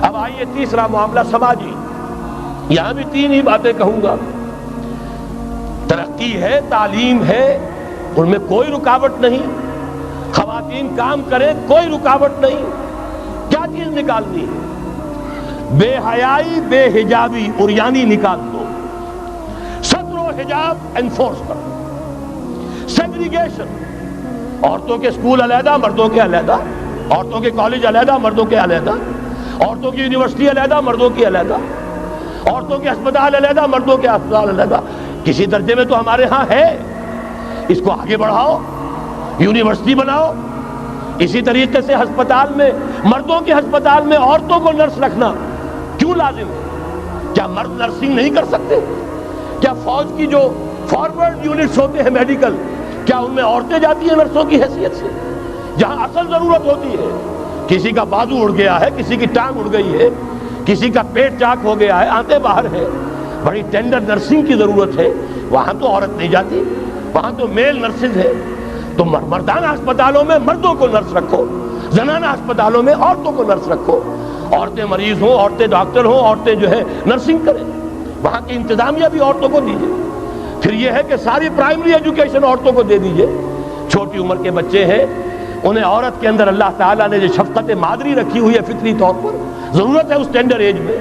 اب آئیے تیسرا معاملہ سماجی، یہاں بھی 3 ہی باتیں کہوں گا۔ ترقی ہے، تعلیم ہے، ان میں کوئی رکاوٹ نہیں، خواتین کام کریں کوئی رکاوٹ نہیں۔ کیا چیز نکالنی ہے؟ بے حیائی، بے حجابی، عریانی نکال دو، ستر و حجاب انفورس کرو، سیگریگیشن، عورتوں کے اسکول علیحدہ، مردوں کے علیحدہ، عورتوں کے کالج علیحدہ، مردوں کے علیحدہ، عورتوں کی یونیورسٹی علیحدہ، مردوں کی علیحدہ، عورتوں کے اسپتال علیحدہ، مردوں کے اسپتال علیحدہ۔ کسی درجے میں تو ہمارے ہاں ہے، اس کو آگے بڑھاؤ، یونیورسٹی بناؤ۔ اسی طریقے سے ہسپتال میں، مردوں کے ہسپتال میں عورتوں کو نرس رکھنا کیوں لازم ہے؟ کیا مرد نرسنگ نہیں کر سکتے؟ کیا فوج کی جو فارورڈ یونٹس ہوتے ہیں میڈیکل، کیا ان میں عورتیں جاتی ہیں نرسوں کی حیثیت سے؟ جہاں اصل ضرورت ہوتی ہے، کسی کا بازو اڑ گیا ہے، کسی کی ٹانگ اڑ گئی ہے، کسی کا پیٹ چاک ہو گیا ہے، آنتیں باہر ہے، بڑی ٹینڈر نرسنگ کی ضرورت ہے، وہاں تو عورت نہیں جاتی، وہاں تو میل نرسز ہے۔ تو مردانہ اسپتالوں میں مردوں کو نرس رکھو، زنانہ اسپتالوں میں عورتوں کو نرس رکھو، عورتیں مریض ہوں، عورتیں ڈاکٹر ہوں، عورتیں جو ہے نرسنگ کریں، وہاں کی انتظامیہ بھی عورتوں کو دیجیے۔ پھر یہ ہے کہ ساری پرائمری ایجوکیشن عورتوں کو دے دیجیے۔ چھوٹی عمر کے بچے ہیں، انہیں عورت کے اندر اللہ تعالیٰ نے جو شفقت مادری رکھی ہوئی ہے فطری طور پر، ضرورت ہے اس ٹینڈر ایج میں،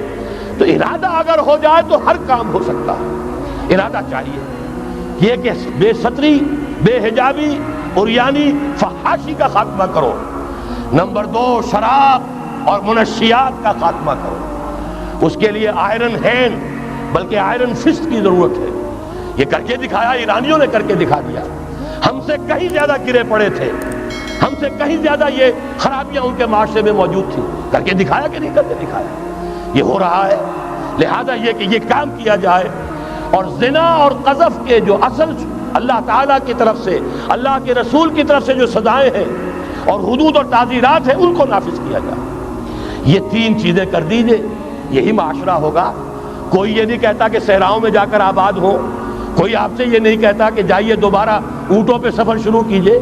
تو ارادہ اگر ہو جائے تو ہر کام ہو سکتا ہے۔ ارادہ چاہیے یہ کہ بے ستری، بے حجابی، عریانی، فحاشی کا خاتمہ کرو۔ نمبر 2، شراب اور منشیات کا خاتمہ کرو۔ اس کے لیے آئرن ہینڈ بلکہ آئرن فسٹ کی ضرورت ہے۔ یہ کر کے دکھایا، ایرانیوں نے کر کے دکھا دیا۔ ہم سے کہیں زیادہ گرے پڑے تھے، ہم سے کہیں زیادہ یہ خرابیاں ان کے معاشرے میں موجود تھیں، کر کے دکھایا کہ نہیں کر کے دکھایا؟ یہ ہو رہا ہے۔ لہذا یہ کہ یہ کام کیا جائے، اور زنا اور قذف کے جو اصل اللہ تعالیٰ کی طرف سے، اللہ کے رسول کی طرف سے جو سزائیں ہیں، اور حدود اور تعزیرات ہیں ان کو نافذ کیا جائے۔ یہ تین چیزیں کر دیجئے، یہی معاشرہ ہوگا۔ کوئی یہ نہیں کہتا کہ صحراؤں میں جا کر آباد ہو، کوئی آپ سے یہ نہیں کہتا کہ جائیے دوبارہ اونٹوں پہ سفر شروع کیجئے۔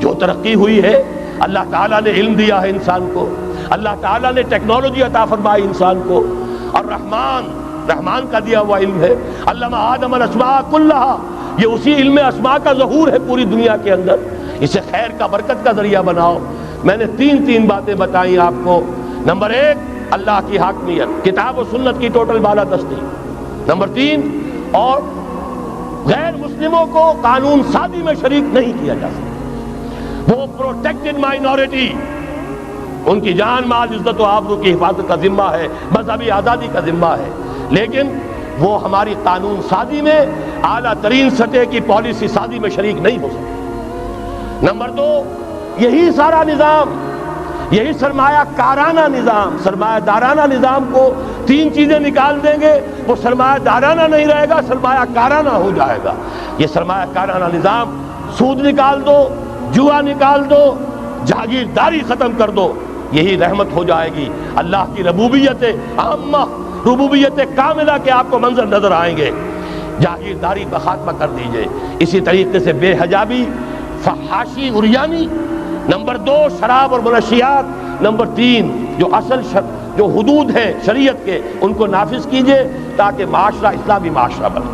جو ترقی ہوئی ہے، اللہ تعالیٰ نے علم دیا ہے انسان کو، اللہ تعالیٰ نے ٹیکنالوجی عطا فرمائی انسان کو، اور رحمان کا دیا ہوا علم ہے۔ علم آدم الاسماء کلھا، یہ اسی علم اسماء کا ظہور ہے پوری دنیا کے اندر۔ اسے خیر کا، برکت کا ذریعہ بناؤ۔ میں نے تین باتیں بتائیں آپ کو۔ نمبر 1، اللہ کی حاکمیت، کتاب و سنت کی ٹوٹل بالادستی۔ نمبر 3، اور غیر مسلموں کو قانون سازی میں شریک نہیں کیا جا سکتا۔ وہ پروٹیکٹڈ مائنورٹی، ان کی جان مال عزت و آبرو کی حفاظت کا ذمہ ہے، مذہبی آزادی کا ذمہ ہے، لیکن وہ ہماری قانون سازی میں، اعلیٰ ترین سطح کی پالیسی سازی میں شریک نہیں ہو سکتے۔ نمبر 2، یہی سارا نظام، یہی سرمایہ کارانہ نظام، سرمایہ دارانہ نظام کو 3 چیزیں نکال دیں گے، وہ سرمایہ دارانہ نہیں رہے گا، سرمایہ کارانہ ہو جائے گا۔ یہ سرمایہ کارانہ نظام، سود نکال دو، جوا نکال دو، جاگیرداری ختم کر دو، یہی رحمت ہو جائے گی۔ اللہ کی ربوبیت عامہ، ربوبیت کاملہ کے آپ کو منظر نظر آئیں گے۔ جاگیرداری کا خاتمہ کر دیجئے۔ اسی طریقے سے بے حجابی، فحاشی، عریانی۔ نمبر 2، شراب اور منشیات۔ نمبر 3، جو اصل جو حدود ہیں شریعت کے، ان کو نافذ کیجئے تاکہ معاشرہ اسلامی معاشرہ بنے۔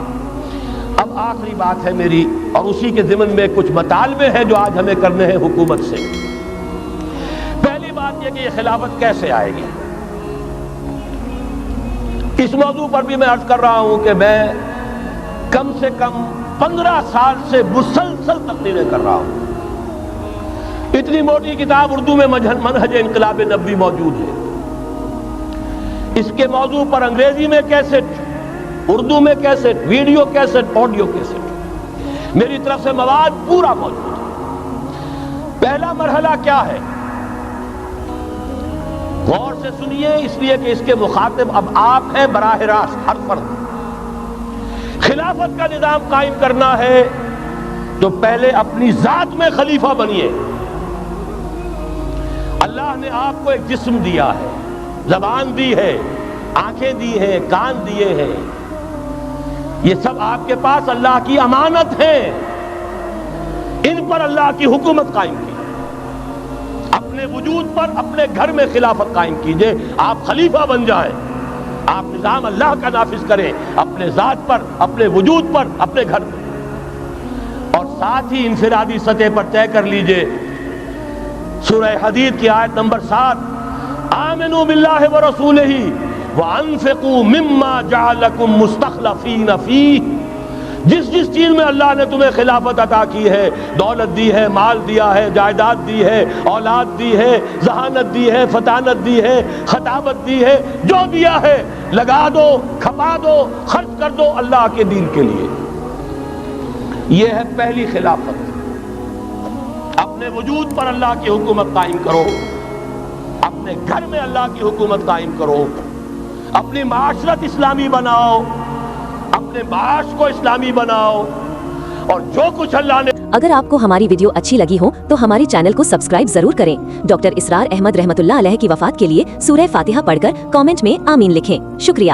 اب آخری بات ہے میری، اور اسی کے ضمن میں کچھ مطالبے ہیں جو آج ہمیں کرنے ہیں حکومت سے۔ پہلی بات یہ کہ یہ خلافت کیسے آئے گی۔ اس موضوع پر بھی میں عرض کر رہا ہوں کہ میں کم سے کم 15 سال سے مسلسل تقریریں کر رہا ہوں۔ اتنی موٹی کتاب اردو میں منہج انقلاب نبوی موجود ہے۔ اس کے موضوع پر انگریزی میں کیسٹ، اردو میں cassette, video cassette, audio cassette, میری طرف سے مواد پورا موجود ہے۔ پہلا مرحلہ کیا ہے؟ غور سے سنیے، اس لیے کہ اس کے مخاطب اب آپ ہیں براہ راست، ہر فرد۔ خلافت کا نظام قائم کرنا ہے تو پہلے اپنی ذات میں خلیفہ بنیے۔ اللہ نے آپ کو ایک جسم دیا ہے، زبان دی ہے، آنکھیں دی ہیں، کان دیے ہیں، یہ سب آپ کے پاس اللہ کی امانت ہیں۔ ان پر اللہ کی حکومت قائم کی، اپنے وجود پر، اپنے گھر میں خلافت قائم کیجئے۔ آپ خلیفہ بن جائیں، آپ نظام اللہ کا نافذ کریں اپنے ذات پر، اپنے وجود پر، اپنے گھر پر، اور ساتھ ہی انفرادی سطح پر طے کر لیجئے۔ سورہ حدید کی آیت نمبر 7، آمنوا باللہ ورسولہ وانفقوا مما جعلکم مستخلفین فیہ۔ جس چیز میں اللہ نے تمہیں خلافت عطا کی ہے، دولت دی ہے، مال دیا ہے، جائیداد دی ہے، اولاد دی ہے، ذہانت دی ہے، فطانت دی ہے، خطابت دی ہے، جو دیا ہے لگا دو، کھپا دو، خرچ کر دو اللہ کے دین کے لیے۔ یہ ہے پہلی خلافت۔ اپنے وجود پر اللہ کی حکومت قائم کرو، اپنے گھر میں اللہ کی حکومت قائم کرو، اپنی معاشرت اسلامی بناؤ، اپنے معاش کو اسلامی بناؤ، اور جو کچھ اللہ نے۔ اگر آپ کو ہماری ویڈیو اچھی لگی ہو تو ہمارے چینل کو سبسکرائب ضرور کریں۔ ڈاکٹر اسرار احمد رحمۃ اللہ علیہ کی وفات کے لیے سورہ فاتحہ پڑھ کر کامنٹ میں آمین لکھیں۔ شکریہ۔